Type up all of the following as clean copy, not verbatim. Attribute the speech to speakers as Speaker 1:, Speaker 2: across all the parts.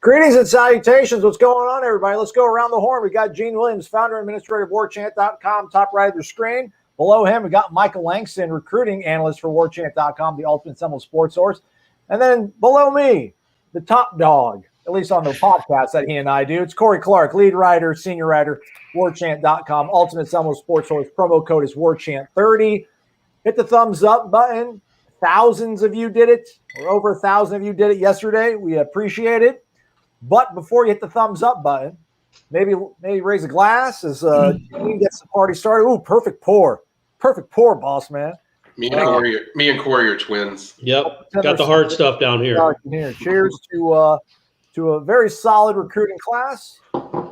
Speaker 1: Greetings and salutations. What's going on, everybody? Let's go around the horn. We got Gene Williams, founder and administrator of Warchant.com, top right of your screen. Below him, we got Michael Langston, recruiting analyst for Warchant.com, the ultimate Seminoles sports source. And then below me, the top dog, at least on the podcast that he and I do, it's Corey Clark, lead writer, senior writer, Warchant.com, ultimate Seminoles sports source. Promo code is Warchant30. Hit the thumbs up button. Thousands of you did it, or over 1,000 of you did it yesterday. We appreciate it. But before you hit the thumbs up button, maybe raise a glass as Gene gets the party started. Ooh, perfect pour, boss man.
Speaker 2: Me and Corey are twins.
Speaker 3: Yep, got the hard stuff down here.
Speaker 1: Cheers to a very solid recruiting class.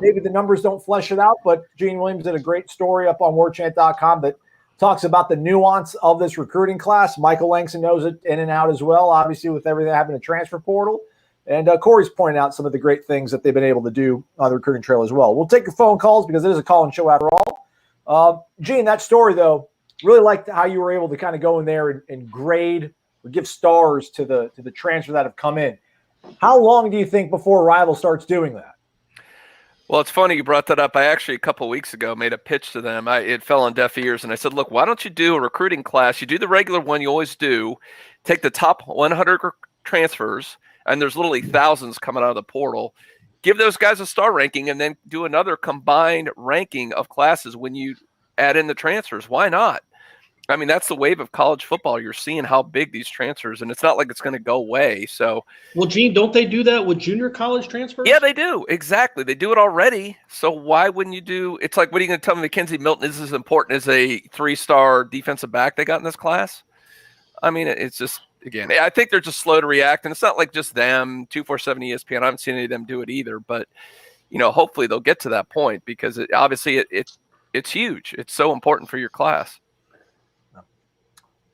Speaker 1: Maybe the numbers don't flesh it out, but Gene Williams did a great story up on Warchant.com that talks about the nuance of this recruiting class. Michael Langston knows it in and out as well, obviously with everything happening in the transfer portal. And Corey's pointing out some of the great things that they've been able to do on the recruiting trail as well. We'll take your phone calls because it is a call-in show after all. Gene, that story, though, really liked how you were able to kind of go in there and grade or give stars to the transfer that have come in. How long do you think before Rival starts doing that?
Speaker 4: Well, it's funny you brought that up. I actually, a couple of weeks ago, made a pitch to them. It fell on deaf ears, and I said, look, why don't you do a recruiting class? You do the regular one you always do. Take the top 100 transfers, and there's literally thousands coming out of the portal. Give those guys a star ranking and then do another combined ranking of classes when you add in the transfers. Why not? I mean, that's the wave of college football. You're seeing how big these transfers, and it's not like it's going to go away. So,
Speaker 3: well, Gene, don't they do that with junior college transfers?
Speaker 4: Yeah, they do. Exactly. They do it already. So why wouldn't you do – it's like, what are you going to tell me Mackenzie Milton is as important as a 3-star defensive back they got in this class? I mean, it's just – again, I think they're just slow to react, and it's not like just them, 247 ESPN. I haven't seen any of them do it either, but hopefully they'll get to that point because obviously it's huge. It's so important for your class.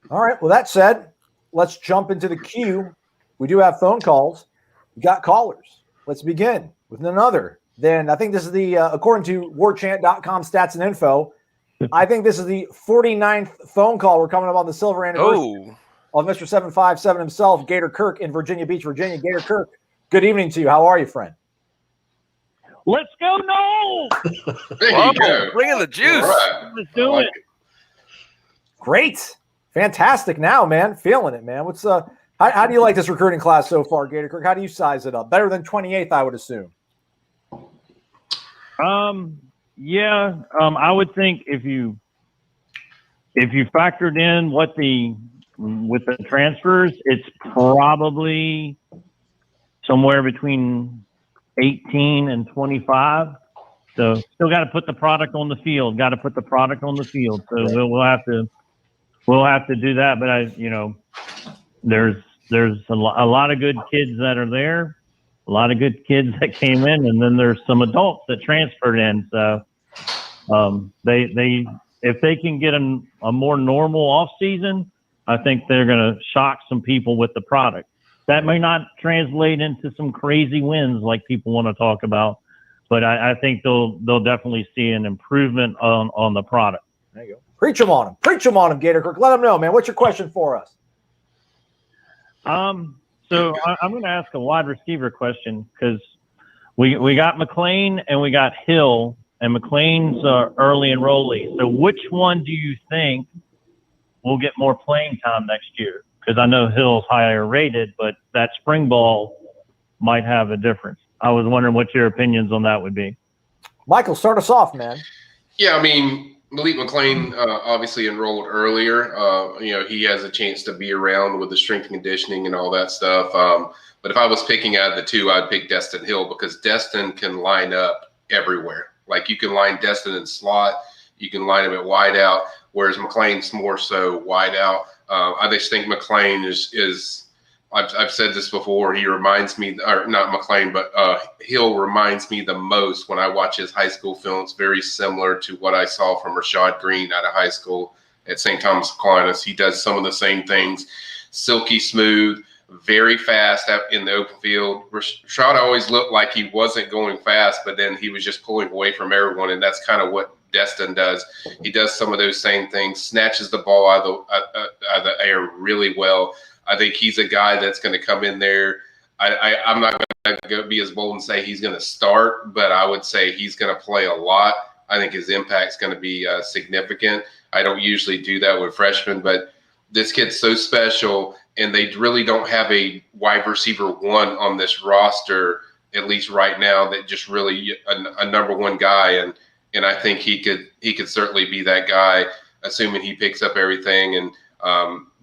Speaker 1: All right. Well, that said, let's jump into the queue. We do have phone calls. We got callers. Let's begin with another. Then I think this is the according to Warchant.com stats and info. I think this is the 49th phone call. We're coming up on the silver anniversary. Of Mr. 757 himself, Gator Kirk in Virginia Beach, Virginia. Gator Kirk, good evening to you. How are you, friend?
Speaker 5: Let's go, Noles!
Speaker 2: There you go.
Speaker 4: Bring in the juice.
Speaker 5: Right. Let's do it.
Speaker 1: Great. Fantastic now, man. Feeling it, man. What's how do you like this recruiting class so far, Gator Kirk? How do you size it up? Better than 28th, I would assume.
Speaker 5: I would think if you factored in with the transfers, it's probably somewhere between 18 and 25. So still got to put the product on the field. So we'll have to do that. But there's a lot of good kids that are there, a lot of good kids that came in, and then there's some adults that transferred in. So they if they can get a more normal off season, I think they're going to shock some people with the product. That may not translate into some crazy wins like people want to talk about, but I think they'll definitely see an improvement on the product.
Speaker 1: There you go. Preach them on them, Gator Kirk. Let them know, man. What's your question for us?
Speaker 5: So I'm going to ask a wide receiver question because we got McLean and we got Hill, and McLean's early enrollee. So which one do you think will get more playing time next year? Because I know Hill's higher rated, but that spring ball might have a difference. I was wondering what your opinions on that would be.
Speaker 1: Michael, start us off, man.
Speaker 2: Yeah, I mean, Malik McLean obviously enrolled earlier. He has a chance to be around with the strength and conditioning and all that stuff. But if I was picking out of the two, I'd pick Destin Hill because Destin can line up everywhere. Like you can line Destin in slot, you can line him at wide out, whereas McLean's more so wide out. I just think McLean is I've said this before. He reminds me, or not McLean, but Hill reminds me the most when I watch his high school film. It's very similar to what I saw from Rashad Green out of high school at St. Thomas Aquinas. He does some of the same things, silky smooth, very fast out in the open field. Rashad always looked like he wasn't going fast, but then he was just pulling away from everyone, and that's kind of what Destin does. He does some of those same things, snatches the ball out of the air really well. I think he's a guy that's going to come in there. I'm not going to be as bold and say he's going to start, but I would say he's going to play a lot. I think his impact's going to be significant. I don't usually do that with freshmen, but this kid's so special, and they really don't have a wide receiver one on this roster, at least right now, that just really a number one guy. And I think he could certainly be that guy, assuming he picks up everything. And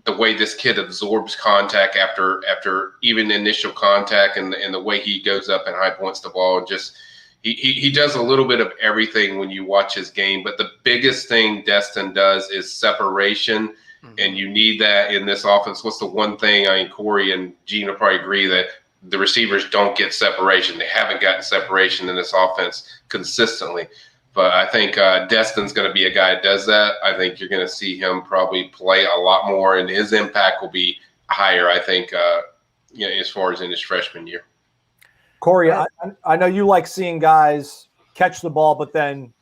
Speaker 2: the way this kid absorbs contact after even initial contact, and the way he goes up and high points the ball, and just he does a little bit of everything when you watch his game. But the biggest thing Destin does is separation, and you need that in this offense. What's the one thing? I mean, Corey and Gene will probably agree that the receivers don't get separation. They haven't gotten separation in this offense consistently. But I think Destin's going to be a guy that does that. I think you're going to see him probably play a lot more, and his impact will be higher, I think, as far as in his freshman year.
Speaker 1: Corey, I know you like seeing guys catch the ball, but then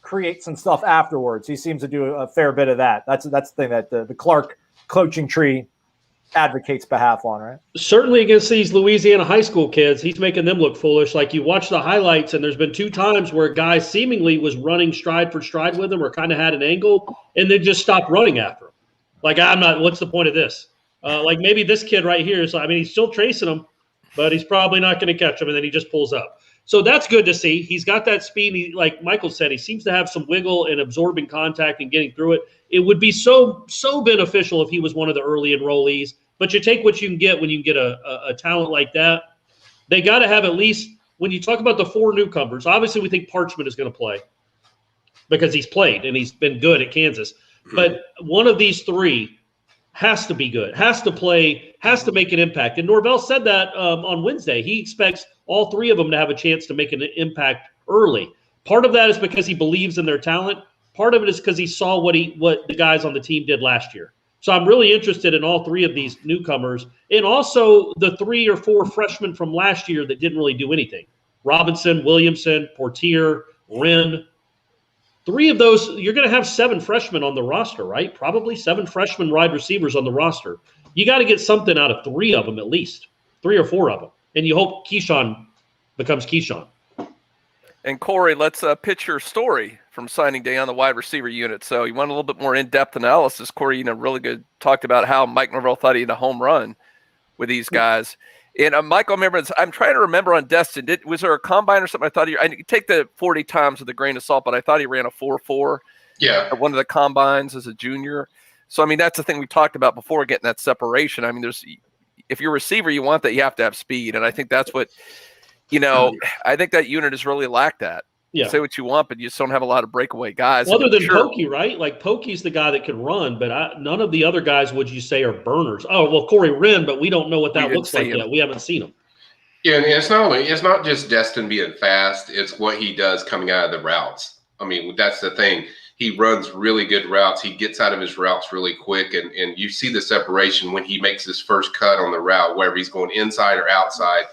Speaker 1: create some stuff afterwards. He seems to do a fair bit of that. That's the thing that the Clark coaching tree advocates behalf on, right?
Speaker 3: Certainly against these Louisiana high school kids, he's making them look foolish. Like, you watch the highlights, and there's been 2 times where a guy seemingly was running stride for stride with him, or kind of had an angle, and then just stopped running after him. Like, what's the point of this? Like, maybe this kid right here is, I mean, he's still tracing him, but he's probably not going to catch him, and then he just pulls up. So that's good to see. He's got that speed. Like Michael said, he seems to have some wiggle in absorbing contact and getting through it. It would be so beneficial if he was one of the early enrollees. But you take what you can get when you get a talent like that. They got to have at least, when you talk about the 4 newcomers, obviously we think Parchment is going to play because he's played and he's been good at Kansas. But one of these 3 has to be good, has to play, has to make an impact. And Norvell said that on Wednesday. He expects all 3 of them to have a chance to make an impact early. Part of that is because he believes in their talent. Part of it is because he saw what the guys on the team did last year. So I'm really interested in all 3 of these newcomers, and also the 3 or 4 freshmen from last year that didn't really do anything. Robinson, Williamson, Portier, Wren. 3 of those, you're going to have 7 freshmen on the roster, right? Probably 7 freshman wide receivers on the roster. You got to get something out of 3 of them at least, 3 or 4 of them. And you hope Keyshawn becomes Keyshawn.
Speaker 4: And Corey, let's pitch your story from signing day on the wide receiver unit. So you want a little bit more in-depth analysis. Corey, really good, talked about how Mike Norvell thought he had a home run with these guys. And Michael, I'm trying to remember on Destin, was there a combine or something? I take the 40 times with a grain of salt, but I thought he ran a 4.4 at one of the combines as a junior. So, I mean, that's the thing we talked about before, getting that separation. I mean, if you're a receiver, you want that, you have to have speed. And I think that's what, I think that unit has really lacked that. Yeah. Say what you want, but you just don't have a lot of breakaway guys.
Speaker 3: Other than Pokey, right? Like, Pokey's the guy that can run, but none of the other guys would you say are burners. Oh, well, Corey Wren, but we don't know what that looks like yet. We haven't seen him.
Speaker 2: Yeah, and it's not just Destin being fast, it's what he does coming out of the routes. I mean, that's the thing. He runs really good routes. He gets out of his routes really quick, and you see the separation when he makes his first cut on the route, whether he's going inside or outside.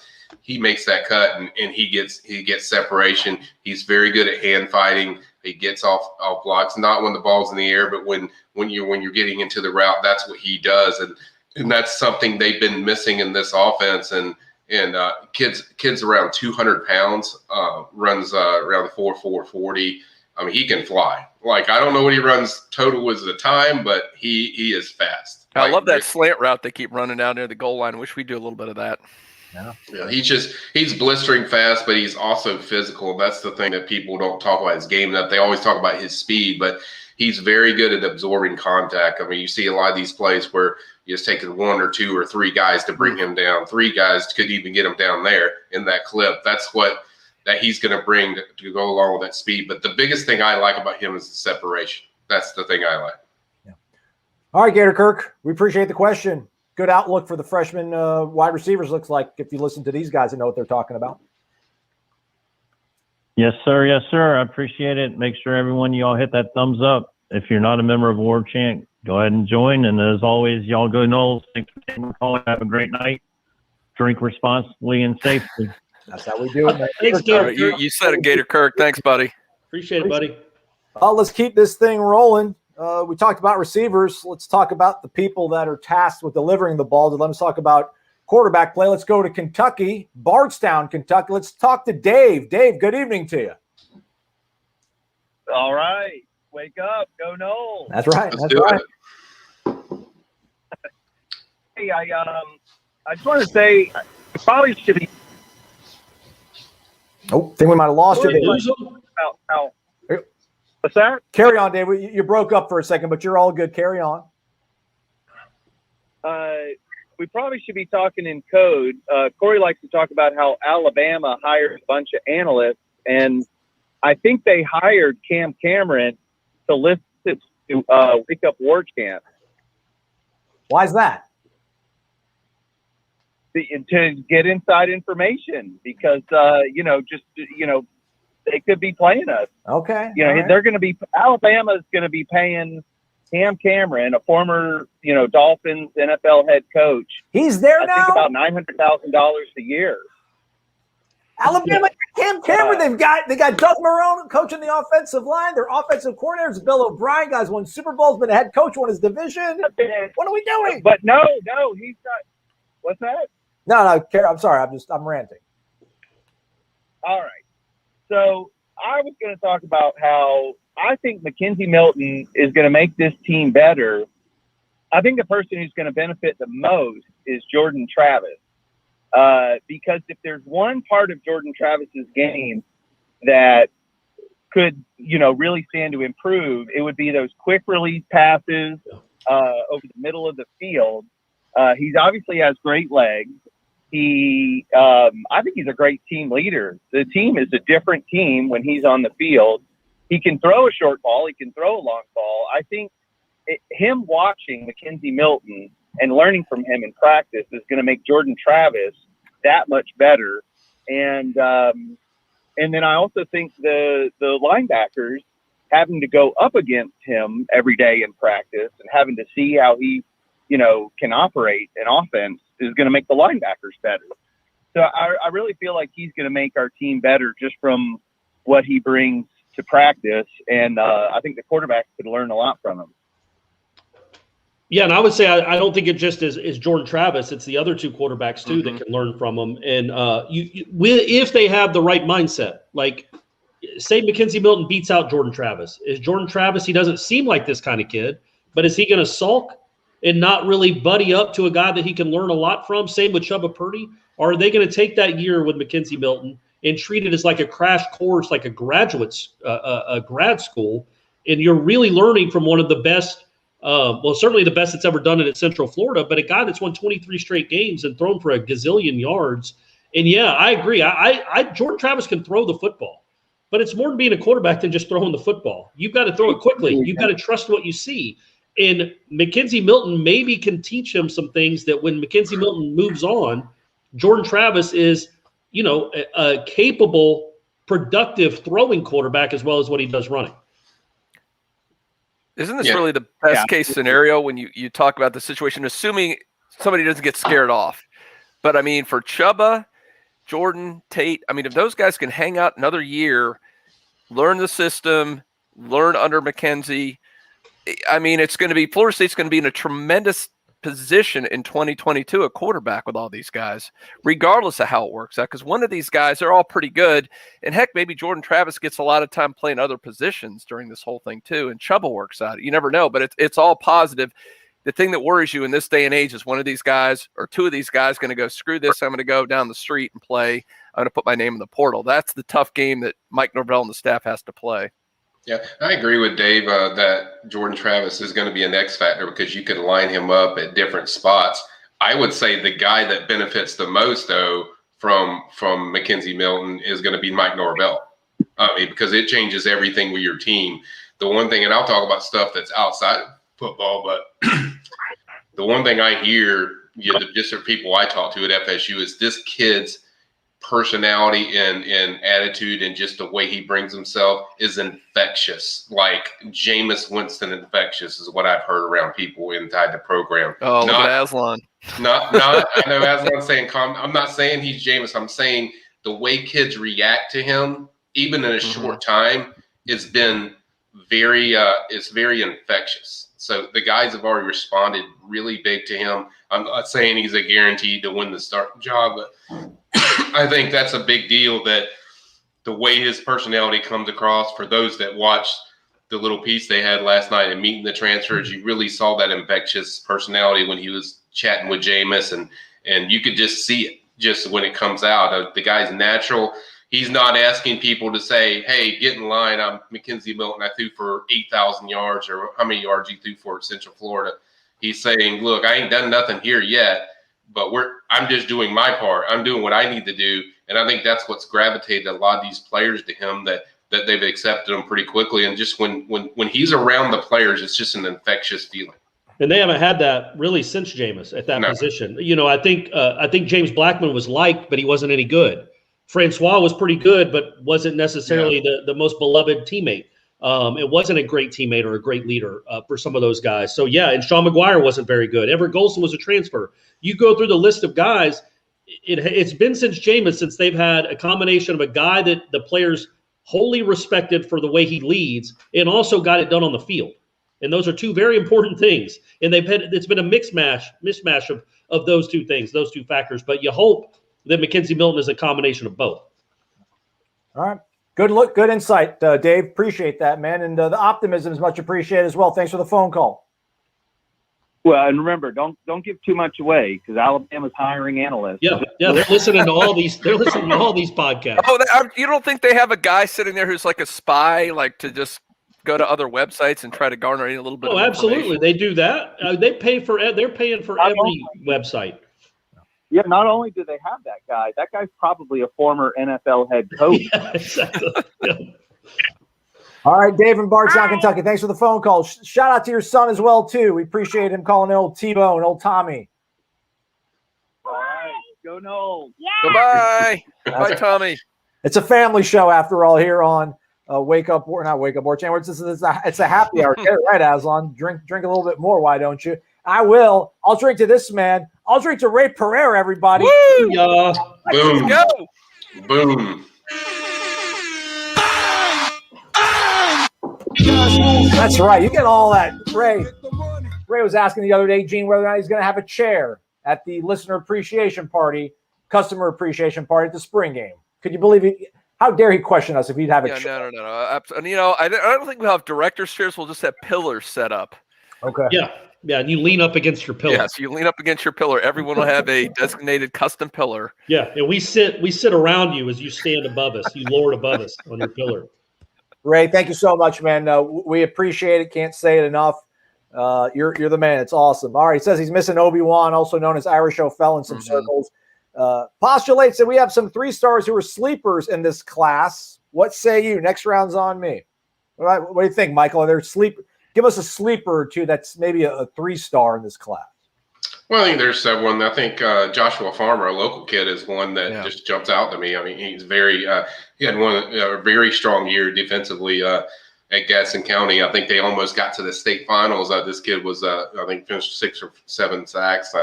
Speaker 2: He makes that cut and he gets separation. He's very good at hand fighting. He gets off blocks, not when the ball's in the air, but when you're getting into the route, that's what he does. And that's something they've been missing in this offense. And kids around 200 pounds runs around the 4.4 40. I mean, he can fly. Like, I don't know what he runs total as a time, but he is fast.
Speaker 4: I love that slant route they keep running down near the goal line. Wish we do a little bit of that.
Speaker 2: Yeah, he's blistering fast, but he's also physical. That's the thing that people don't talk about his game enough. They always talk about his speed, but he's very good at absorbing contact. I mean, you see a lot of these plays where you just take 1 or 2 or 3 guys to bring him down. 3 guys could even get him down there in that clip. That's what that he's going to bring to go along with that speed. But the biggest thing I like about him is the separation. That's the thing I like.
Speaker 1: Yeah. All right, Gator Kirk, we appreciate the question. Good outlook for the freshman wide receivers, looks like, if you listen to these guys and know what they're talking about.
Speaker 5: Yes, sir. Yes, sir. I appreciate it. Make sure everyone, y'all hit that thumbs up. If you're not a member of Warchant, go ahead and join. And as always, y'all go Noles. Thanks for taking the call. Have a great night. Drink responsibly and safely.
Speaker 1: That's how we do it.
Speaker 3: Thanks, Gator.
Speaker 4: You said it, Gator Kirk. Thanks, buddy.
Speaker 3: Appreciate it, buddy.
Speaker 1: Let's keep this thing rolling. We talked about receivers. Let's talk about the people that are tasked with delivering the ball. Let's talk about quarterback play. Let's go to Kentucky, Bardstown, Kentucky. Let's talk to Dave. Dave, good evening to you.
Speaker 6: All right. Wake up. Go Noles.
Speaker 1: That's right.
Speaker 2: Let's
Speaker 1: That's
Speaker 2: do
Speaker 1: right.
Speaker 2: it.
Speaker 6: Hey, I just want to say I probably should be
Speaker 1: Oh, think we might have lost you.
Speaker 3: Did we
Speaker 1: Dave.
Speaker 3: lose them?
Speaker 6: how what's that?
Speaker 1: Carry on, Dave. You broke up for a second, but you're all good. Carry on.
Speaker 6: We probably should be talking in code. Corey likes to talk about how Alabama hired a bunch of analysts, and I think they hired Cam Cameron to listen to Wake Up Warchant.
Speaker 1: Why is that?
Speaker 6: To get inside information because, they could be playing us.
Speaker 1: Okay.
Speaker 6: You know,
Speaker 1: all right.
Speaker 6: they're going to be Alabama's going to be paying Cam Cameron, a former, Dolphins NFL head coach.
Speaker 1: He's there
Speaker 6: I
Speaker 1: now.
Speaker 6: think about $900,000 a year.
Speaker 1: Alabama, Cam Cameron. They got Doug Marrone coaching the offensive line. Their offensive coordinator is Bill O'Brien. Guys won Super Bowls, been a head coach, won his division. What are we doing?
Speaker 6: But no, he's not. What's that?
Speaker 1: No, I'm sorry. I'm ranting.
Speaker 6: All right. So I was going to talk about how I think Mackenzie Milton is going to make this team better. I think the person who's going to benefit the most is Jordan Travis. Because if there's one part of Jordan Travis's game that could, really stand to improve, it would be those quick release passes over the middle of the field. He's obviously has great legs. I think he's a great team leader. The team is a different team when he's on the field. He can throw a short ball. He can throw a long ball. I think him watching Mackenzie Milton and learning from him in practice is going to make Jordan Travis that much better. And then I also think the linebackers having to go up against him every day in practice and having to see how he, can operate an offense is going to make the linebackers better. So I really feel like he's going to make our team better just from what he brings to practice. And I think the quarterbacks could learn a lot from him.
Speaker 3: Yeah, and I would say I don't think it just is Jordan Travis. It's the other two quarterbacks too that can learn from him. And if they have the right mindset, like say Mackenzie Milton beats out Jordan Travis. Is Jordan Travis? He doesn't seem like this kind of kid, but is he going to sulk and not really buddy up to a guy that he can learn a lot from? Same with Chubba Purdy. Or are they going to take that year with Mackenzie Milton and treat it as like a crash course, like a grad school, and you're really learning from one of the best? Certainly the best that's ever done it at Central Florida, but a guy that's won 23 straight games and thrown for a gazillion yards. And yeah, I agree. Jordan Travis can throw the football, but it's more than being a quarterback than just throwing the football. You've got to throw it quickly. You've got to trust what you see. And Mackenzie Milton maybe can teach him some things that when Mackenzie Milton moves on, Jordan Travis is, a capable, productive throwing quarterback as well as what he does running.
Speaker 4: Isn't this really the best case scenario when you talk about the situation, assuming somebody doesn't get scared off? But I mean, for Chubba, Jordan, Tate, if those guys can hang out another year, learn the system, learn under Mackenzie, it's going to be Florida State's going to be in a tremendous position in 2022 at quarterback with all these guys, regardless of how it works out. Because one of these guys, they're all pretty good. And heck, maybe Jordan Travis gets a lot of time playing other positions during this whole thing too. And Chubba works out. You never know, but it's all positive. The thing that worries you in this day and age is one of these guys or two of these guys going to go, screw this, I'm going to go down the street and play. I'm going to put my name in the portal. That's the tough game that Mike Norvell and the staff has to play.
Speaker 2: Yeah, I agree with Dave that Jordan Travis is going to be an X factor because you can line him up at different spots. I would say the guy that benefits the most, though, from Mackenzie Milton is going to be Mike Norvell. Because it changes everything with your team. The one thing, and I'll talk about stuff that's outside of football, but the one thing I hear, just the people I talk to at FSU is this kid's personality and attitude and just the way he brings himself is infectious. Like Jameis Winston infectious is what I've heard around people inside the program.
Speaker 4: Oh, look at Aslan.
Speaker 2: Not I know Aslan's saying I'm not saying he's Jameis. I'm saying the way kids react to him, even in a short time, has been very infectious. So the guys have already responded really big to him. I'm not saying he's a guaranteed to win the starting job, but I think that's a big deal, that the way his personality comes across. For those that watched the little piece they had last night and meeting the transfers, you really saw that infectious personality when he was chatting with Jameis, and you could just see it just when it comes out. The guy's natural. He's not asking people to say, hey, get in line. I'm Mackenzie Milton. I threw for 8,000 yards, or how many yards he threw for at Central Florida. He's saying, look, I ain't done nothing here yet, but I'm just doing my part. I'm doing what I need to do. And I think that's what's gravitated a lot of these players to him, that they've accepted him pretty quickly. And just when he's around the players, it's just an infectious feeling.
Speaker 3: And they haven't had that really since Jameis at that position. I think James Blackman was liked, but he wasn't any good. Francois was pretty good, but wasn't necessarily the most beloved teammate. It wasn't a great teammate or a great leader for some of those guys. So, and Sean McGuire wasn't very good. Everett Golson was a transfer. You go through the list of guys, it's been since Jameis, since they've had a combination of a guy that the players wholly respected for the way he leads, and also got it done on the field. And those are two very important things. And it's been a mismatch of those two things, those two factors. But you hope that Mackenzie Milton is a combination of both.
Speaker 1: All right. Good insight, Dave. Appreciate that, man. And the optimism is much appreciated as well. Thanks for the phone call.
Speaker 6: Well, and remember, don't give too much away, because Alabama's hiring analysts.
Speaker 3: Yeah, they're listening to all these. They're listening to all these podcasts.
Speaker 4: Oh, you don't think they have a guy sitting there who's like a spy, like to just go to other websites and try to garner a little bit?
Speaker 3: Oh, absolutely, they do that. They're paying for every website.
Speaker 6: Yeah, not only do they have that guy's probably a former NFL head coach.
Speaker 3: Yeah, exactly. Yeah.
Speaker 1: All right, Dave in Bardstown, Kentucky. Thanks for the phone call. Shout out to your son as well, too. We appreciate him calling old T-Bone, old Tommy.
Speaker 6: All right, go Noles.
Speaker 4: Yeah. Goodbye. Goodbye, Tommy.
Speaker 1: It's a family show, after all, here on Warchant. It's a happy hour. Get it right, Aslan. Drink a little bit more. Why don't you? I will. I'll drink to this man. I'll drink to Ray Pereira, everybody.
Speaker 4: Woo!
Speaker 2: Boom.
Speaker 4: Let's go.
Speaker 2: Boom.
Speaker 1: That's right. You get all that. Ray was asking the other day, Gene, whether or not he's going to have a chair at the listener appreciation party, customer appreciation party at the spring game. Could you believe it? How dare he question us if he'd have a chair?
Speaker 4: No. And, I don't think we'll have director's chairs. We'll just have pillars set up.
Speaker 1: Okay.
Speaker 3: Yeah, and you lean up against your pillar.
Speaker 4: Yeah, so you lean up against your pillar. Everyone will have a designated custom pillar.
Speaker 3: Yeah, and we sit around you as you stand above us. You lord above us on your pillar.
Speaker 1: Ray, thank you so much, man. We appreciate it. Can't say it enough. You're the man. It's awesome. All right, he says he's missing Obi-Wan, also known as Irish O'Fell in some circles. Postulates that we have some 3-stars who are sleepers in this class. What say you? Next round's on me. What do you think, Michael? Are there Give us a sleeper or two that's maybe a 3-star in this class.
Speaker 2: Well, I think there's several. I think Joshua Farmer, a local kid, is one that just jumps out to me. I mean, he's he had a very strong year defensively at Gadsden County. I think they almost got to the state finals. This kid was, I think, finished 6 or 7 sacks.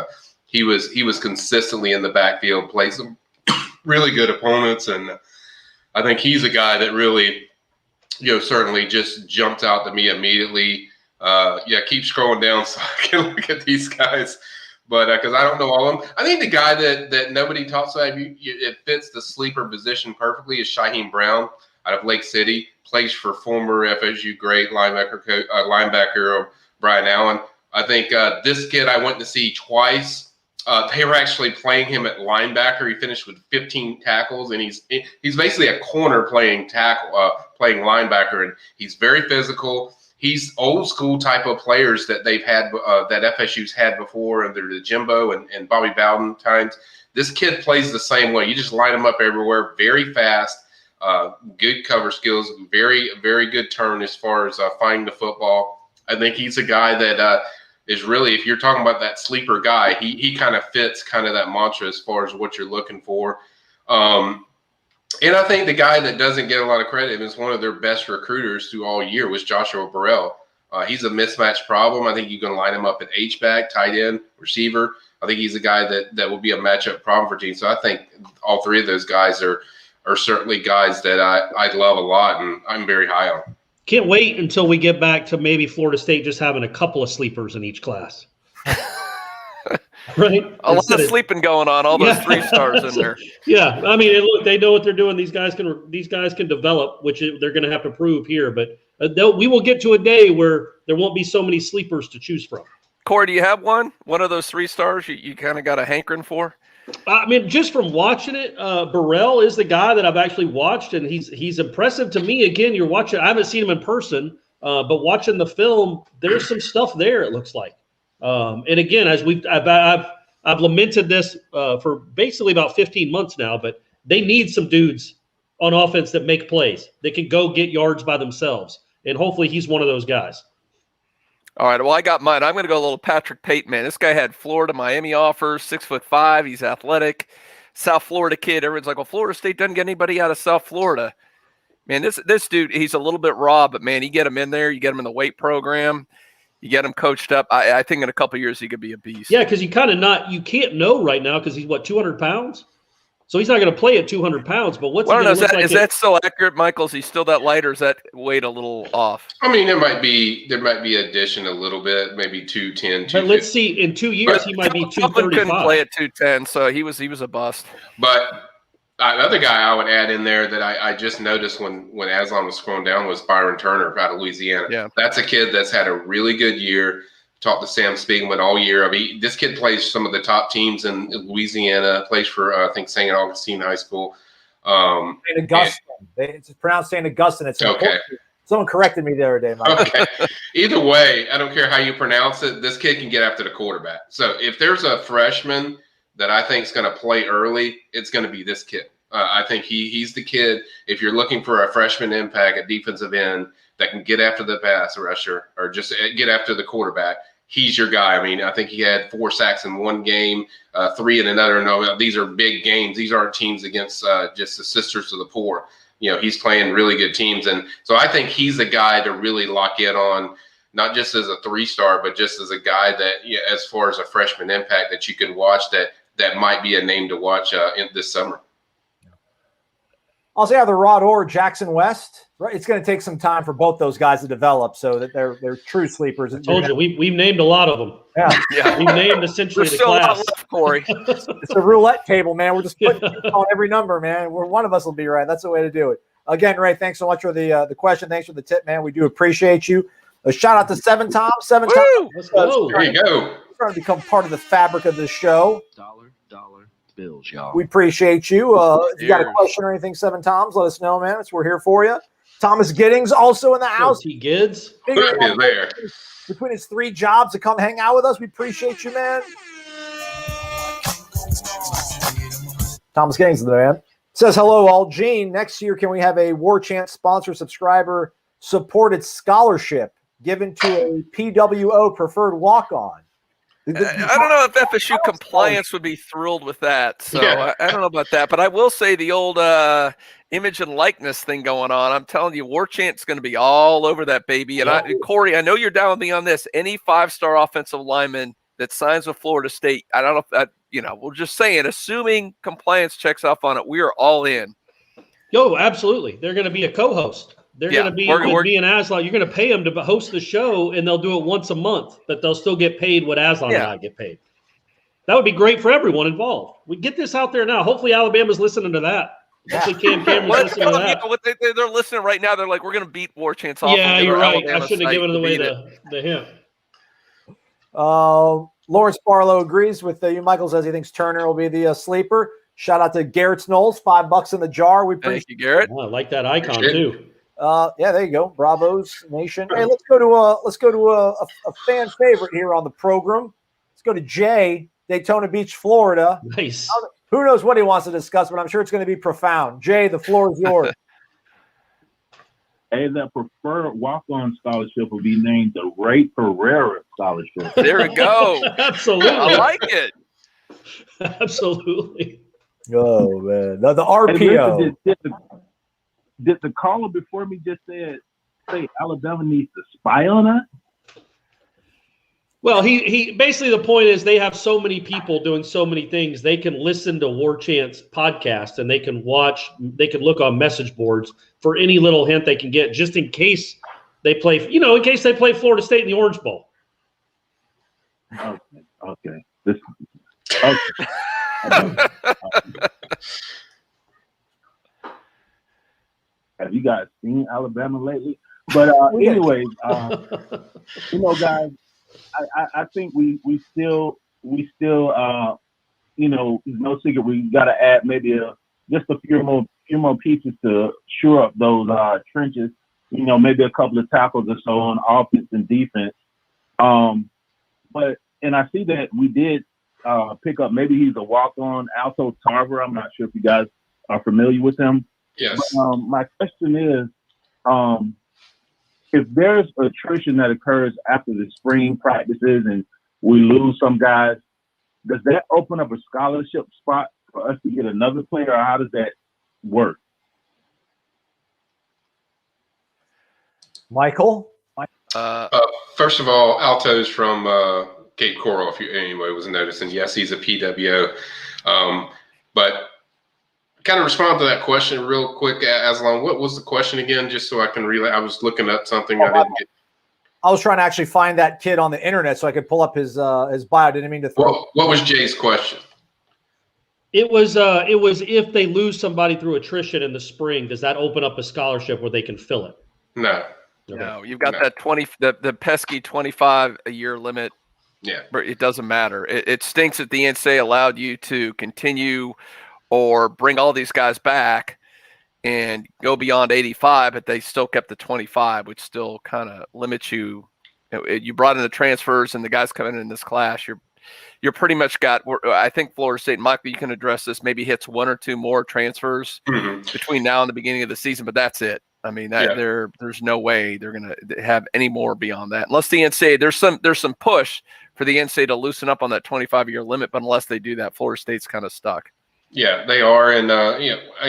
Speaker 2: He was consistently in the backfield, played some really good opponents, and I think he's a guy that really, certainly just jumped out to me immediately. Keep scrolling down so I can look at these guys. But because I don't know all of them, I think the guy that nobody talks about, it fits the sleeper position perfectly, is Shaheen Brown out of Lake City. Plays for former FSU great linebacker Brian Allen. I think this kid I went to see twice. They were actually playing him at linebacker. He finished with 15 tackles, and he's basically a corner playing linebacker, and he's very physical. He's old school type of players that they've had, that FSU's had before, under the Jimbo and Bobby Bowden times. This kid plays the same way. You just line him up everywhere, very fast, good cover skills, very, very good turn as far as finding the football. I think he's a guy that is really, if you're talking about that sleeper guy, he kind of fits kind of that mantra as far as what you're looking for. And I think the guy that doesn't get a lot of credit, is one of their best recruiters through all year, was Joshua Burrell. He's a mismatch problem. I think you can line him up at H-back, tight end, receiver. I think he's a guy that will be a matchup problem for teams. So I think all 3 of those guys are certainly guys that I love a lot, and I'm very high on.
Speaker 3: Can't wait until we get back to maybe Florida State just having a couple of sleepers in each class. Right?
Speaker 4: A lot of sleeping going on. All those 3 stars in there.
Speaker 3: Yeah, I mean, look, they know what they're doing. These guys can develop, which they're going to have to prove here. But we will get to a day where there won't be so many sleepers to choose from.
Speaker 4: Corey, do you have one of those 3 stars you kind of got a hankering for?
Speaker 3: I mean, just from watching it, Burrell is the guy that I've actually watched, and he's impressive to me. Again, you're watching. I haven't seen him in person, but watching the film, there's some stuff there. It looks like. And again, as I've lamented this for basically about 15 months now, but they need some dudes on offense that make plays. They can go get yards by themselves, and hopefully he's one of those guys.
Speaker 4: All right, well, I got mine. I'm going to go a little Patrick Payton, man. This guy had Florida, Miami offers, 6'5". He's athletic, South Florida kid. Everyone's like, well, Florida State doesn't get anybody out of South Florida. Man, this dude, he's a little bit raw, but, man, you get him in there. You get him in the weight program. You get him coached up. I think in a couple of years he could be a beast.
Speaker 3: Yeah, because you can't know right now because he's, 200 pounds? So he's not going to play at 200 pounds, but what's
Speaker 4: is that still accurate, Michael? Is he still that light, or is that weight a little off?
Speaker 2: I mean, there might be addition a little bit, maybe 210.
Speaker 3: But let's see, in 2 years he might be 235.
Speaker 4: Couldn't play at 210, so he was a bust.
Speaker 2: But another guy I would add in there that I just noticed when Aslan was scrolling down was Byron Turner out of Louisiana.
Speaker 4: Yeah,
Speaker 2: that's a kid that's had a really good year. Talked to Sam Spiegelman all year. I mean, this kid plays some of the top teams in Louisiana, plays for, I think, St. Augustine High School.
Speaker 1: St. Augustine. It's pronounced St. Augustine. It's
Speaker 2: okay.
Speaker 1: Someone corrected me the other day, Mike.
Speaker 2: Okay. Either way, I don't care how you pronounce it. This kid can get after the quarterback. So if there's a freshman that I think is going to play early, it's going to be this kid. I think he's the kid. If you're looking for a freshman impact at defensive end that can get after the pass rusher or just get after the quarterback, he's your guy. I mean, I think he had 4 sacks in one game, 3 in another. No, these are big games. These aren't teams against just the Sisters of the Poor. You know, he's playing really good teams. And so I think he's the guy to really lock in on, not just as a 3-star, but just as a guy that, as far as a freshman impact that you can watch that might be a name to watch in this summer.
Speaker 1: I'll say either Rod or Jackson West. Right, it's going to take some time for both those guys to develop, so that they're true sleepers.
Speaker 3: I told you, we've named a lot of them.
Speaker 1: Yeah.
Speaker 3: We've named essentially the class.
Speaker 4: Left, Corey.
Speaker 1: It's a roulette table, man. We're just putting on every number, man. One of us will be right. That's the way to do it. Again, Ray, thanks so much for the question. Thanks for the tip, man. We do appreciate you. A shout out to Seven Tom. Seven Tom.
Speaker 3: Let's go.
Speaker 2: There you go.
Speaker 1: Trying to become part of the fabric of this show.
Speaker 7: Dollar bills, y'all.
Speaker 1: We appreciate you. If you got a question or anything, Seven Toms, let us know, man. We're here for you. Thomas Giddings also in the house.
Speaker 3: T. Gids.
Speaker 2: There.
Speaker 1: Between his 3 jobs to come hang out with us. We appreciate you, man. Thomas Giddings, the man. Says, hello, all. Gene, next year, can we have a Warchant sponsor subscriber supported scholarship given to a PWO preferred walk-on?
Speaker 4: I don't know if FSU compliance would be thrilled with that. So I don't know about that. But I will say the old image and likeness thing going on. I'm telling you, Warchant's going to be all over that baby. And Corey, I know you're down with me on this. Any 5-star offensive lineman that signs with Florida State, I don't know if that, we're just saying, assuming compliance checks off on it, we are all in.
Speaker 3: Yo, absolutely. They're going to be a co-host. They're going to be an Aslan. You're going to pay them to host the show, and they'll do it once a month, but they'll still get paid what Aslan and I get paid. That would be great for everyone involved. We get this out there now. Hopefully Alabama's listening to that. Hopefully Cam Cameron's listening to that.
Speaker 4: They're listening right now. They're like, we're going to beat Warchant's off.
Speaker 3: Yeah, you're right. Alabama, I shouldn't have given away the hint.
Speaker 1: Lawrence Barlow agrees with you. Michael says he thinks Turner will be the sleeper. Shout out to Garrett's Noles, $5 in the jar. We appreciate
Speaker 4: Thank you, Garrett.
Speaker 3: Oh, I like that icon too.
Speaker 1: There you go. Bravos Nation. Hey, let's go to a fan favorite here on the program. Let's go to Jay, Daytona Beach, Florida.
Speaker 3: Nice.
Speaker 1: Who knows what he wants to discuss, but I'm sure it's going to be profound. Jay, the floor is yours.
Speaker 8: Hey, that preferred walk-on scholarship will be named the Ray Pereira Scholarship.
Speaker 4: There we go.
Speaker 3: Absolutely.
Speaker 4: I like it.
Speaker 1: Absolutely. Oh, man. The RPO.
Speaker 8: Hey, did the caller before me just say Alabama needs to spy on us?
Speaker 3: Well, he basically, the point is they have so many people doing so many things. They can listen to Warchant's podcast and they can look on message boards for any little hint they can get, just in case they play, in case they play Florida State in the Orange Bowl.
Speaker 8: Okay. Have you guys seen Alabama lately? But anyways, guys, I think we still no secret, we got to add maybe just a few more pieces to shore up those trenches. Maybe a couple of tackles or so on offense and defense. And I see that we did pick up, maybe he's a walk-on, Alto Tarver. I'm not sure if you guys are familiar with him.
Speaker 2: Yes.
Speaker 8: But, my question is, if there's attrition that occurs after the spring practices and we lose some guys, does that open up a scholarship spot for us to get another player, or how does that work?
Speaker 1: Michael?
Speaker 2: First of all, Alto's from Cape Coral, if you anyway was noticing. Yes, he's a PWO. But kind of respond to that question real quick, Aslan. What was the question again, just so I can relay? I was looking up something I didn't get.
Speaker 1: I was trying to actually find that kid on the internet so I could pull up his bio. Didn't mean to throw.
Speaker 2: Well, what was Jay's question?
Speaker 3: It was if they lose somebody through attrition in the spring, does that open up a scholarship where they can fill it?
Speaker 2: No.
Speaker 4: No, you've got that 20, the pesky 25 a year limit.
Speaker 2: Yeah,
Speaker 4: but it doesn't matter. It stinks that the NCAA allowed you to continue or bring all these guys back and go beyond 85, but they still kept the 25, which still kind of limits you. You brought in the transfers and the guys coming in this class. You're pretty much got. I think Florida State, Michael, you can address this. Maybe hits one or two more transfers between now and the beginning of the season, but that's it. I mean, there's no way they're going to have any more beyond that, unless the NCAA there's some push for the NCAA to loosen up on that 25-year limit. But unless they do that, Florida State's kind of stuck.
Speaker 2: Yeah, they are, and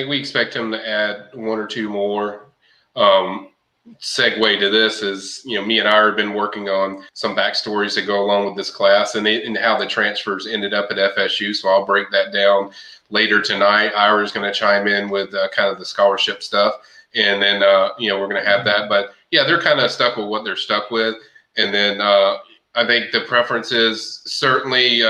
Speaker 2: we expect them to add one or two more. Segue to this is, me and I have been working on some backstories that go along with this class and how the transfers ended up at FSU. So I'll break that down later tonight. Ira's going to chime in with kind of the scholarship stuff. And then, we're going to have that. But, yeah, they're kind of stuck with what they're stuck with. And then I think the preference is certainly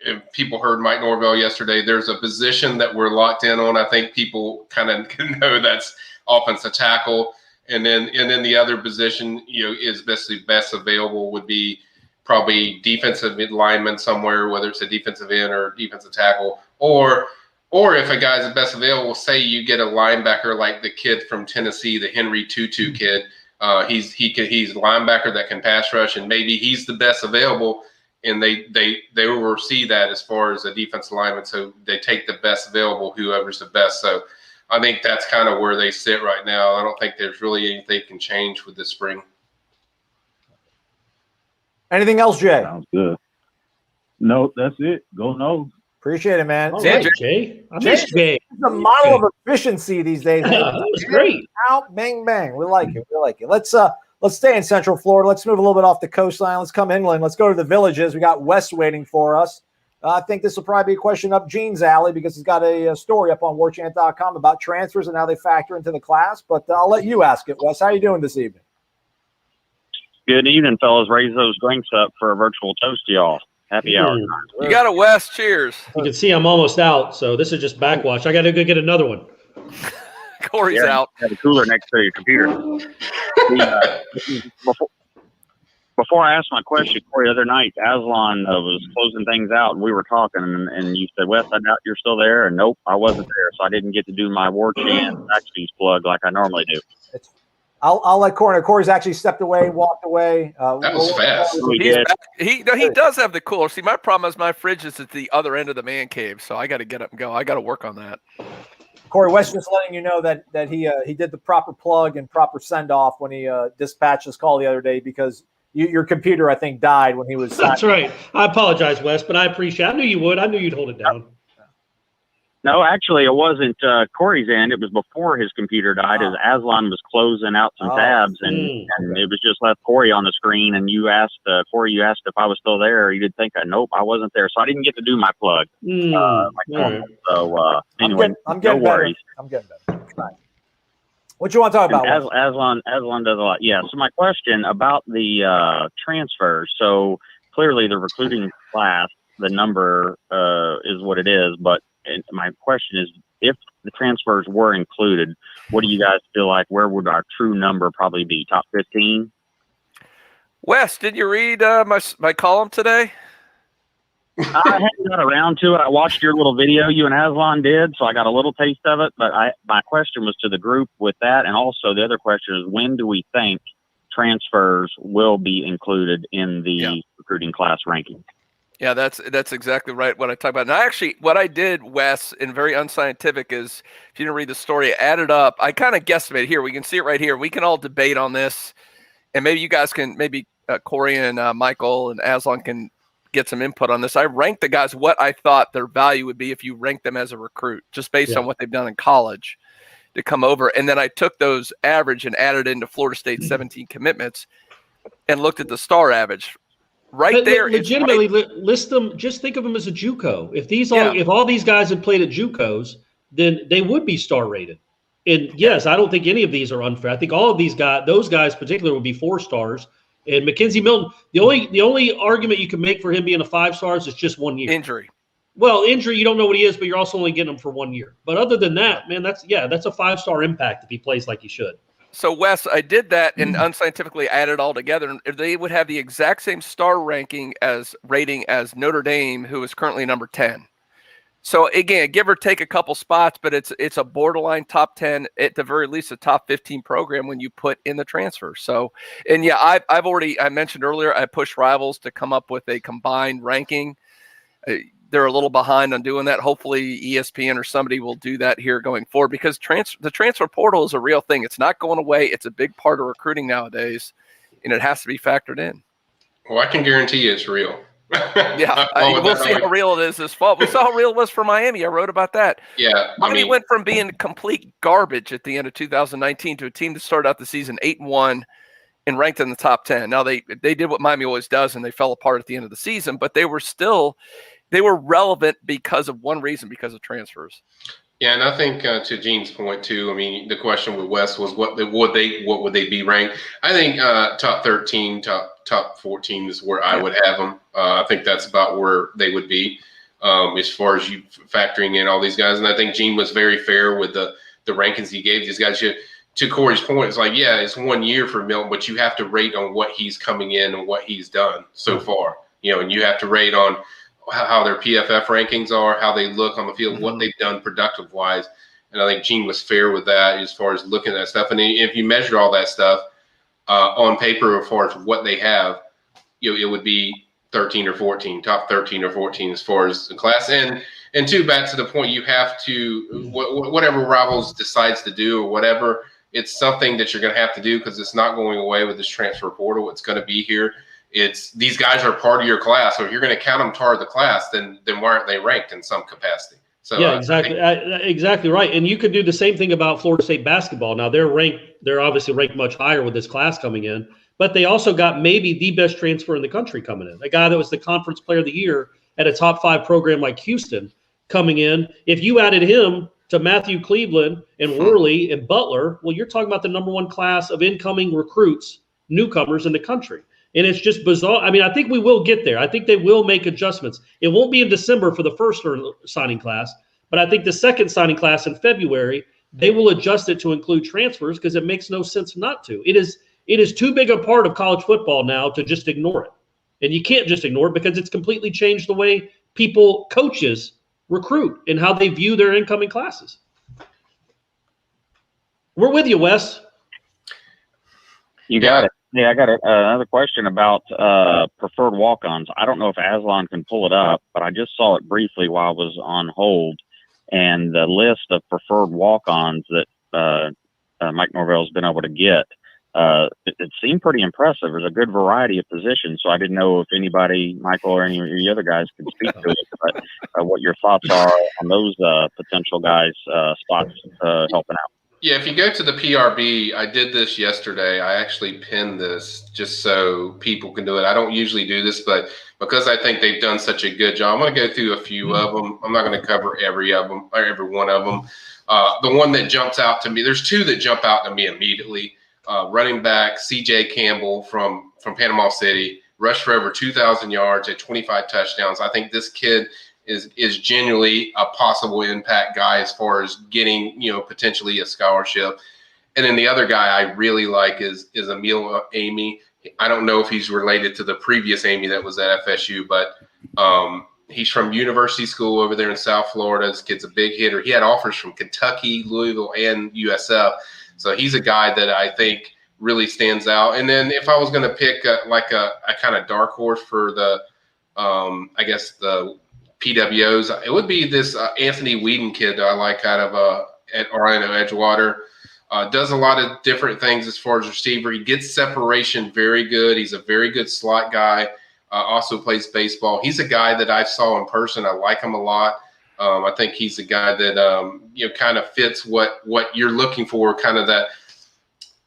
Speaker 2: if people heard Mike Norvell yesterday, there's a position that we're locked in on. I think people kind of know that's offensive tackle. And then the other position, is best available would be probably defensive lineman somewhere, whether it's a defensive end or defensive tackle, or if a guy's best available, say you get a linebacker like the kid from Tennessee, the Henry Tutu kid. He's a linebacker that can pass rush, and maybe he's the best available, and they will see that as far as a defensive lineman. So they take the best available, whoever's the best. So I think that's kind of where they sit right now. I don't think there's really anything can change with this spring.
Speaker 1: Anything else, Jay?
Speaker 8: Sounds good. No, that's it. Go Noles.
Speaker 1: Appreciate it, man.
Speaker 3: All right, Jay. I miss Jay.
Speaker 1: It's a model of efficiency these days.
Speaker 3: Yeah, that was great.
Speaker 1: Out, bang, bang. We like it. Let's stay in Central Florida. Let's move a little bit off the coastline. Let's come inland. Let's go to the villages. We got Wes waiting for us. I think this will probably be a question up Gene's alley because he's got a story up on Warchant.com about transfers and how they factor into the class. But I'll let you ask it, Wes. How are you doing this evening?
Speaker 9: Good evening, fellas. Raise those drinks up for a virtual toast to y'all. Happy hour.
Speaker 4: You got it, Wes. Cheers.
Speaker 3: You can see I'm almost out, so this is just backwash. I got to go get another one.
Speaker 4: Corey's out.
Speaker 9: Have a cooler next to your computer. Before I asked my question, Corey, the other night, Aslan was closing things out, and we were talking, and you said, Wes, I doubt you're still there. And nope, I wasn't there, so I didn't get to do my Warchant vaccines plug like I normally do.
Speaker 1: I'll let Corey. Corey's actually stepped away, walked away.
Speaker 2: That was fast.
Speaker 4: He does have the cooler. See, my problem is my fridge is at the other end of the man cave, so I got to get up and go. I got to work on that.
Speaker 1: Corey, Wes just letting you know that he did the proper plug and proper send off when he dispatched his call the other day because your computer, I think, died when he was.
Speaker 3: That's right. I apologize, Wes, but I appreciate it. I knew you would. I knew you'd hold it down.
Speaker 9: No, actually, it wasn't Corey's end. It was before his computer died as Aslan was closing out some tabs, and it was just left Corey on the screen. And you asked, Corey, if I was still there. You did think, nope, I wasn't there. So I didn't get to do my plug.
Speaker 1: Right.
Speaker 9: So anyway,
Speaker 1: I'm getting
Speaker 9: no worries.
Speaker 1: better. I'm getting better. Right. What you want to talk about?
Speaker 9: Aslan does a lot. Yeah. So my question about the transfers. So clearly the recruiting class, the number is what it is. But my question is, if the transfers were included, what do you guys feel like? Where would our true number probably be? Top 15?
Speaker 4: Wes, did you read my column today?
Speaker 9: I hadn't got around to it. I watched your little video you and Aslan did, so I got a little taste of it. But my question was to the group with that, and also the other question is, when do we think transfers will be included in the recruiting class ranking?
Speaker 4: Yeah, that's exactly right what I talked about. And actually, what I did, Wes, and very unscientific, is if you didn't read the story, I added up. I kind of guesstimated here. We can see it right here. We can all debate on this, and maybe you guys can, maybe Corey and Michael and Aslan can get some input on this. I ranked the guys what I thought their value would be if you ranked them as a recruit, just based on what they've done in college to come over. And then I took those average and added into Florida State's 17 commitments and looked at the star average. Right there,
Speaker 3: legitimately list them. Just think of them as a JUCO. If all these guys had played at JUCOs, then they would be star rated. And yes, I don't think any of these are unfair. I think all of these guys, those guys in particular, would be 4 stars. And Mackenzie Milton, the only argument you can make for him being a 5 stars is just 1 year.
Speaker 4: Injury.
Speaker 3: Well, injury, you don't know what he is, but you're also only getting him for 1 year. But other than that, man, that's a 5-star impact if he plays like he should.
Speaker 4: So, Wes, I did that and unscientifically added it all together. And they would have the exact same star rating as Notre Dame, who is currently number 10. So, again, give or take a couple spots, but it's a borderline top 10, at the very least a top 15 program when you put in the transfer. So, and yeah, I mentioned earlier, I pushed Rivals to come up with a combined ranking. They're a little behind on doing that. Hopefully ESPN or somebody will do that here going forward, because the transfer portal is a real thing. It's not going away. It's a big part of recruiting nowadays, and it has to be factored in.
Speaker 2: Well, I can guarantee you it's real.
Speaker 4: Yeah, we'll see how real it is this fall. We saw how real it was for Miami. I wrote about that.
Speaker 2: Yeah,
Speaker 4: Miami went from being complete garbage at the end of 2019 to a team that started out the season 8-1 and ranked in the top 10. Now they did what Miami always does, and they fell apart at the end of the season, but they were relevant because of one reason, because of transfers.
Speaker 2: Yeah, and I think to Gene's point too. I mean, the question with Wes was what would they be ranked? I think top 13, top 14 is where I would have them. I think that's about where they would be as far as you factoring in all these guys. And I think Gene was very fair with the rankings he gave these guys. To Corey's point, it's like, yeah, it's 1 year for Milton, but you have to rate on what he's coming in and what he's done so far. And you have to rate on how their PFF rankings are, how they look on the field, what they've done productive wise. And I think Gene was fair with that as far as looking at that stuff. And if you measure all that stuff on paper as far as what they have, it would be 13 or 14, top 13 or 14 as far as the class. And two, back to the point, you have to, whatever Rivals decides to do or whatever, it's something that you're going to have to do, because it's not going away with this transfer portal. It's going to be here. These guys are part of your class. So if you're going to count them part of the class, then why aren't they ranked in some capacity? So
Speaker 3: yeah, exactly. Exactly right. And you could do the same thing about Florida State basketball. Now they're obviously ranked much higher with this class coming in, but they also got maybe the best transfer in the country coming in. A guy that was the conference player of the year at a top 5 program like Houston coming in. If you added him to Matthew Cleveland and Worley and Butler, well, you're talking about the number 1 class of incoming recruits, newcomers in the country. And it's just bizarre. I mean, I think we will get there. I think they will make adjustments. It won't be in December for the first signing class, but I think the second signing class in February, they will adjust it to include transfers, because it makes no sense not to. It is too big a part of college football now to just ignore it. And you can't just ignore it, because it's completely changed the way coaches recruit and how they view their incoming classes. We're with you, Wes.
Speaker 9: You got it. Yeah, I got another question about preferred walk-ons. I don't know if Aslan can pull it up, but I just saw it briefly while I was on hold. And the list of preferred walk-ons that Mike Norvell's been able to get, it seemed pretty impressive. There's a good variety of positions, so I didn't know if anybody, Michael or any of the other guys, could speak to it, but what your thoughts are on those potential guys' spots helping out.
Speaker 2: Yeah, if you go to the PRB, I did this yesterday. I actually pinned this just so people can do it. I don't usually do this, but because I think they've done such a good job, I'm going to go through a few of them. I'm not going to cover every of them or every one of them. The one that jumps out to me, there's two that jump out to me immediately. Running back C.J. Campbell from Panama City, rushed for over 2,000 yards at 25 touchdowns. I think this kid is genuinely a possible impact guy as far as getting, potentially a scholarship. And then the other guy I really like is Emil Amy. I don't know if he's related to the previous Amy that was at FSU, but he's from University School over there in South Florida. This kid's a big hitter. He had offers from Kentucky, Louisville, and USF. So he's a guy that I think really stands out. And then if I was going to pick a kind of dark horse for the, I guess the PWOs, it would be this Anthony Whedon kid that I like out of at Orlando Edgewater. Does a lot of different things as far as receiver. He gets separation very good. He's a very good slot guy. Also plays baseball. He's a guy that I saw in person. I like him a lot. I think he's a guy that kind of fits what you're looking for. Kind of that.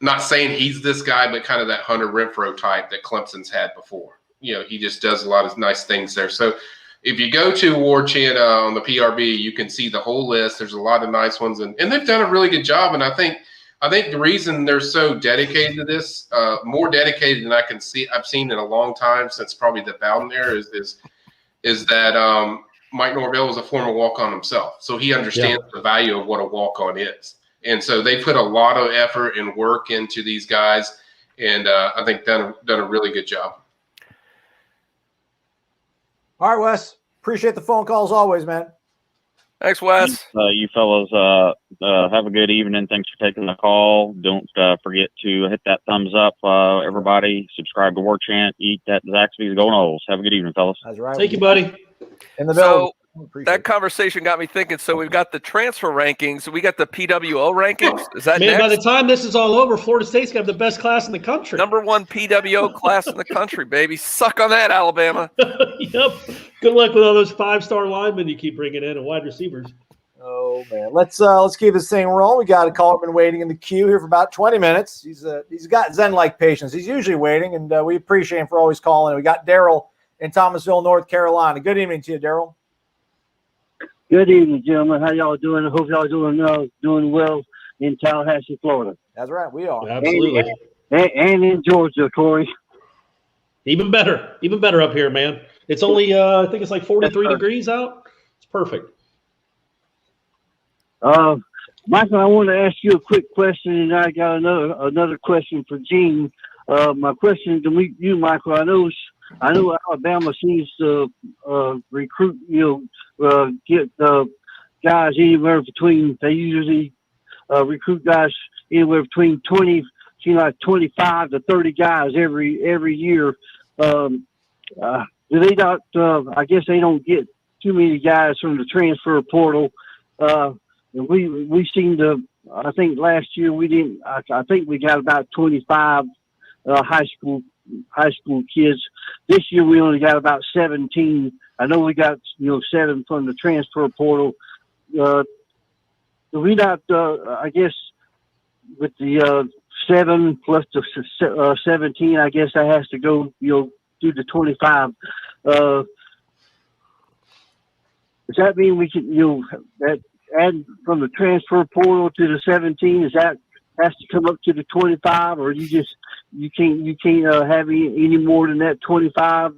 Speaker 2: Not saying he's this guy, but kind of that Hunter Renfrow type that Clemson's had before. He just does a lot of nice things there. So if you go to Warchant on the PRB, you can see the whole list. There's a lot of nice ones, and they've done a really good job. And I think the reason they're so dedicated to this, more dedicated than I've seen in a long time since probably the Bowden era, is that Mike Norvell was a former walk-on himself, so he understands the value of what a walk-on is. And so they put a lot of effort and work into these guys, and I think done a really good job.
Speaker 1: All right, Wes. Appreciate the phone call as always, man.
Speaker 4: Thanks, Wes.
Speaker 9: You fellas have a good evening. Thanks for taking the call. Don't forget to hit that thumbs up. Everybody, subscribe to Warchant. Eat that Zaxby's. Go Noles. Have a good evening, fellas.
Speaker 1: That's right.
Speaker 3: Thank you, buddy.
Speaker 1: In the middle.
Speaker 4: That conversation got me thinking. So we've got the transfer rankings. We got the PWO rankings. Is that
Speaker 3: Man,
Speaker 4: next?
Speaker 3: by the time this is all over, Florida State's got the best class in the country.
Speaker 4: #1 PWO class in the country, baby. Suck on that, Alabama.
Speaker 3: Yep. Good luck with all those 5-star linemen you keep bringing in and wide receivers.
Speaker 1: Oh man, let's keep this thing rolling. We got a caller been waiting in the queue here for about 20 minutes. He's got Zen-like patience. He's usually waiting, and we appreciate him for always calling. We got Daryl in Thomasville, North Carolina. Good evening to you, Daryl.
Speaker 10: Good evening, gentlemen. How y'all doing? I hope y'all doing well in Tallahassee, Florida.
Speaker 1: That's right, we are.
Speaker 3: Absolutely.
Speaker 10: And in Georgia, Corey.
Speaker 3: Even better up here, man. It's only I think it's like 43 degrees out. It's perfect.
Speaker 10: Michael, I want to ask you a quick question, and I got another question for Gene. My question to you, Michael, I know Alabama seems to recruit, get guys anywhere between. They usually recruit guys anywhere between 25 to 30 guys every year. Do they not? I guess they don't get too many guys from the transfer portal. And we seem to. I think last year we didn't. I think we got about 25 high school kids. This year we only got about 17. I know we got 7 from the transfer portal. Do we not? I guess with the 7 plus the 17, I guess that has to go. Do the 25. Does that mean we can that add from the transfer portal to the 17? Is that has to come up to the 25, or you can't have any more than that 25?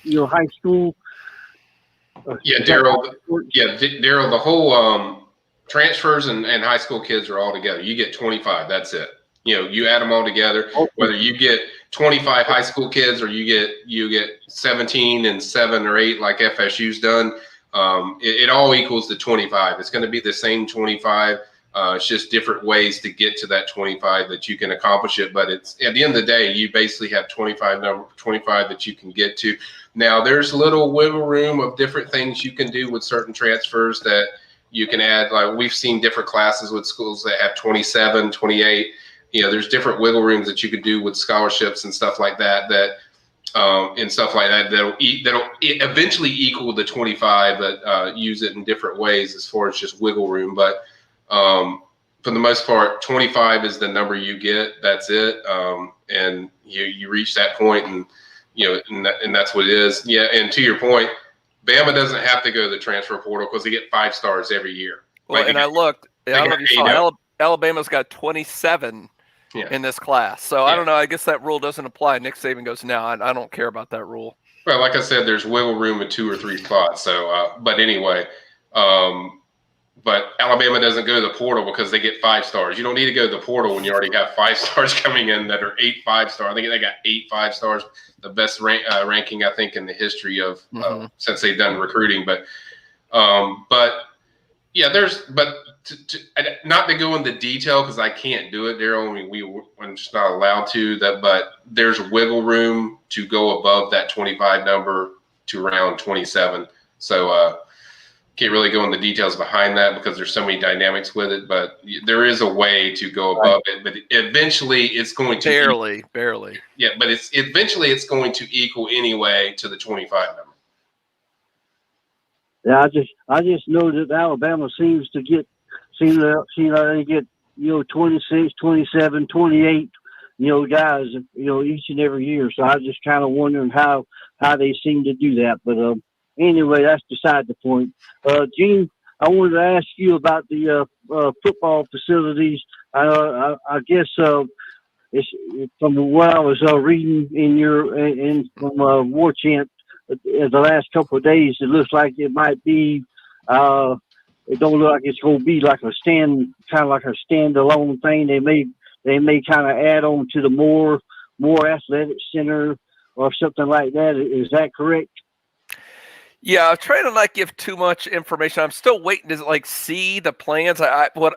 Speaker 10: High school.
Speaker 2: Yeah, Daryl. Daryl. The whole transfers and high school kids are all together. You get 25. That's it. You add them all together. Whether you get 25 high school kids or you get 17 and 7 or 8 like FSU's done, it all equals the 25. It's going to be the same 25. It's just different ways to get to that 25 that you can accomplish it. But it's at the end of the day, you basically have 25 that you can get to. Now there's little wiggle room of different things you can do with certain transfers that you can add. Like we've seen different classes with schools that have 27, 28. There's different wiggle rooms that you could do with scholarships and stuff like that. That'll eventually equal the 25, but use it in different ways as far as just wiggle room. But for the most part, 25 is the number you get. That's it. And you reach that point, and and that's what it is. Yeah. And to your point, Bama doesn't have to go to the transfer portal because they get 5 stars every year.
Speaker 4: Well, and I looked, I don't know if you saw Alabama's got 27 in this class. So I don't know. I guess that rule doesn't apply. Nick Saban goes, no, I don't care about that rule.
Speaker 2: Well, like I said, there's wiggle room in 2 or 3 spots. So, but anyway, but Alabama doesn't go to the portal because they get 5 stars. You don't need to go to the portal when you already have 5 stars coming in that are 8 5-star. I think they got 8 5-stars, the best ranking I think in the history of since they've done recruiting. But yeah, not to go into detail because I can't do it, Daryl. I'm just not allowed to. But there's wiggle room to go above that 25 number to around 27. So can't really go into details behind that because there's so many dynamics with it. But there is a way to go above it. But eventually, it's going to
Speaker 4: barely.
Speaker 2: Yeah, but eventually it's going to equal anyway to the 25 number.
Speaker 10: Yeah, I just know that Alabama seems to get they get 26, 27, 28 guys each and every year. So I was just kind of wondering how they seem to do that. But anyway, that's beside the point. Gene, I wanted to ask you about the football facilities. I guess it's from what I was reading from Warchant. The last couple of days, it looks like it might be. It don't look like it's going to be like a standalone thing. They may kind of add on to the more athletic center or something like that. Is that correct?
Speaker 4: Yeah, I'm trying to not give too much information. I'm still waiting to see the plans.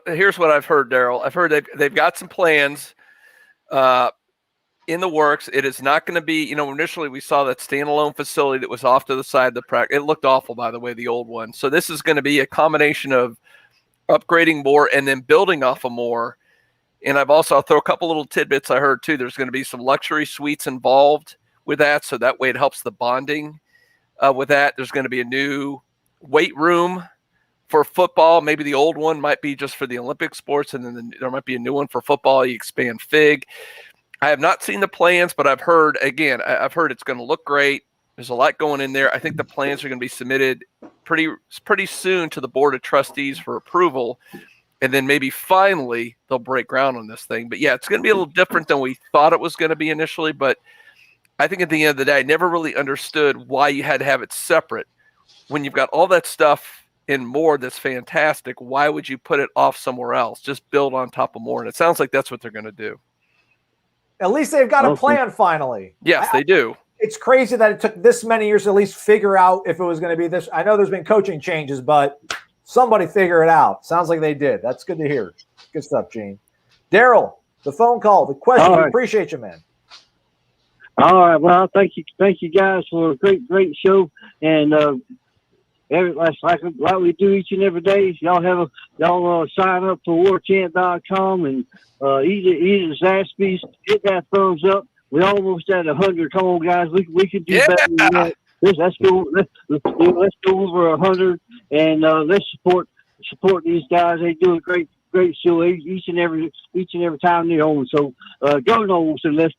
Speaker 4: Here's what I've heard, Daryl. I've heard they've got some plans in the works. It is not going to be, initially we saw that standalone facility that was off to the side of the practice. It looked awful, by the way, the old one. So this is going to be a combination of upgrading more and then building off of more. And I'll throw a couple little tidbits I heard too. There's going to be some luxury suites involved with that. So that way it helps the bonding with that. There's going to be a new weight room for football. Maybe the old one might be just for the Olympic sports. And then there might be a new one for football. You expand FIG. I have not seen the plans, but I've heard it's going to look great. There's a lot going in there. I think the plans are going to be submitted pretty soon to the Board of Trustees for approval. And then maybe finally they'll break ground on this thing. But yeah, it's going to be a little different than we thought it was going to be initially. But I think at the end of the day, I never really understood why you had to have it separate. When you've got all that stuff and more that's fantastic, why would you put it off somewhere else? Just build on top of more. And it sounds like that's what they're going to do.
Speaker 1: At least they've got a plan finally.
Speaker 4: Yes, they do.
Speaker 1: It's crazy that it took this many years to at least figure out if it was going to be this. I know there's been coaching changes, but somebody figure it out. Sounds like they did. That's good to hear. Good stuff, Gene. Daryl, the phone call, the question. We appreciate you, man.
Speaker 10: All right. Well, thank you guys for a great show. And like we do each and every day, y'all sign up for warchant.com and eat the Zaxby's, hit that thumbs up. We almost at 100. Come on, guys, we could do better than that. Let's go over 100 and let's support these guys. They do a great show each and every time they're on. So go Noles and let's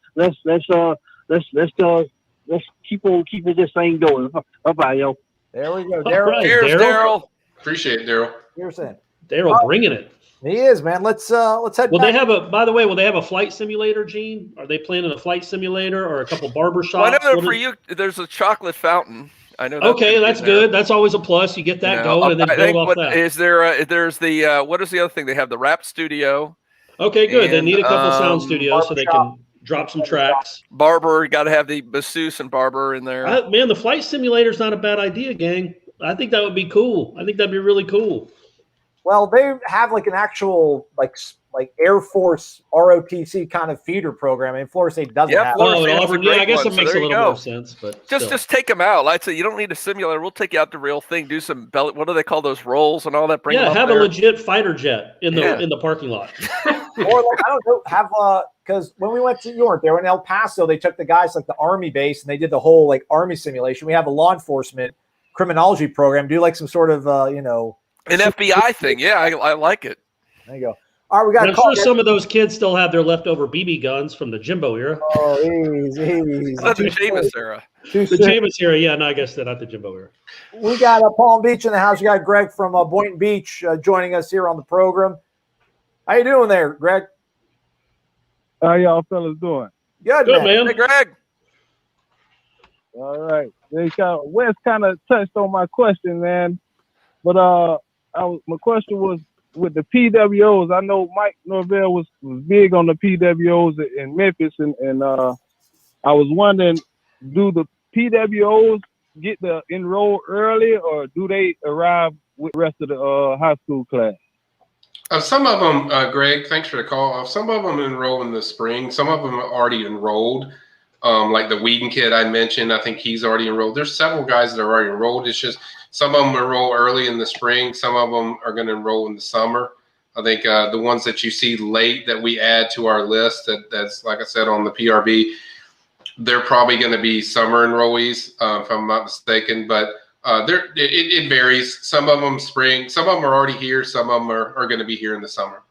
Speaker 10: keep on keeping this thing going. Bye, y'all.
Speaker 1: There we go, Daryl.
Speaker 4: Right, cheers, Daryl.
Speaker 2: Appreciate it, Daryl.
Speaker 1: Here's it.
Speaker 3: Daryl bringing it.
Speaker 1: He is, man. Let's head.
Speaker 3: Will
Speaker 1: back.
Speaker 3: Will they have a flight simulator, Gene? Are they planning a flight simulator or a couple barber shops?
Speaker 4: Well, I know for you, there's a chocolate fountain. I know.
Speaker 3: Okay, that's good. That's always a plus. You get that going and then build off that.
Speaker 4: Is there? There's the what is the other thing? They have the rap studio.
Speaker 3: Okay, good. They need a couple sound studios so they can drop some tracks.
Speaker 4: Barber, you got to have the masseuse and barber in there.
Speaker 3: Man, the flight simulator's not a bad idea, gang. I think that would be cool. I think that'd be really cool.
Speaker 1: Well, they have like an actual like Air Force ROTC kind of feeder program. And Florida State doesn't have.
Speaker 3: I guess it makes a little more sense. But
Speaker 4: just take them out. I'd say you don't need a simulator. We'll take you out the real thing. Do some what do they call those rolls and all that?
Speaker 3: Have a legit fighter jet in the parking lot.
Speaker 1: Or I don't know, because when we went to York, they were in El Paso. They took the guys like the Army base and they did the whole Army simulation. We have a law enforcement criminology program. Do some sort of an
Speaker 4: FBI thing. Yeah, I like it.
Speaker 1: There you go. All right, we got.
Speaker 3: I'm sure some of those kids still have their leftover BB guns from the Jimbo era.
Speaker 1: Oh, easy.
Speaker 4: Not the Jameis era.
Speaker 3: The Jameis era, yeah. No, I guess not the Jimbo era.
Speaker 1: We got Palm Beach in the house. We got Greg from Boynton Beach joining us here on the program. How you doing there, Greg?
Speaker 11: How y'all fellas doing?
Speaker 1: Good, man.
Speaker 4: Hey, Greg.
Speaker 11: All right. Wes kind of touched on my question, man. But my question was with the PWOs. I know Mike Norvell was big on the PWOs in Memphis, and I was wondering, do the PWOs get to enroll early, or do they arrive with the rest of the high school class?
Speaker 2: Some of them, Greg, thanks for the call. Some of them enroll in the spring. Some of them are already enrolled. Like the Whedon kid I mentioned, I think he's already enrolled. There's several guys that are already enrolled. It's just some of them enroll early in the spring. Some of them are going to enroll in the summer. I think the ones that you see late that we add to our list, that's like I said on the PRB, they're probably going to be summer enrollees, if I'm not mistaken. But it varies. Some of them spring. Some of them are already here. Some of them are going to be here in the summer.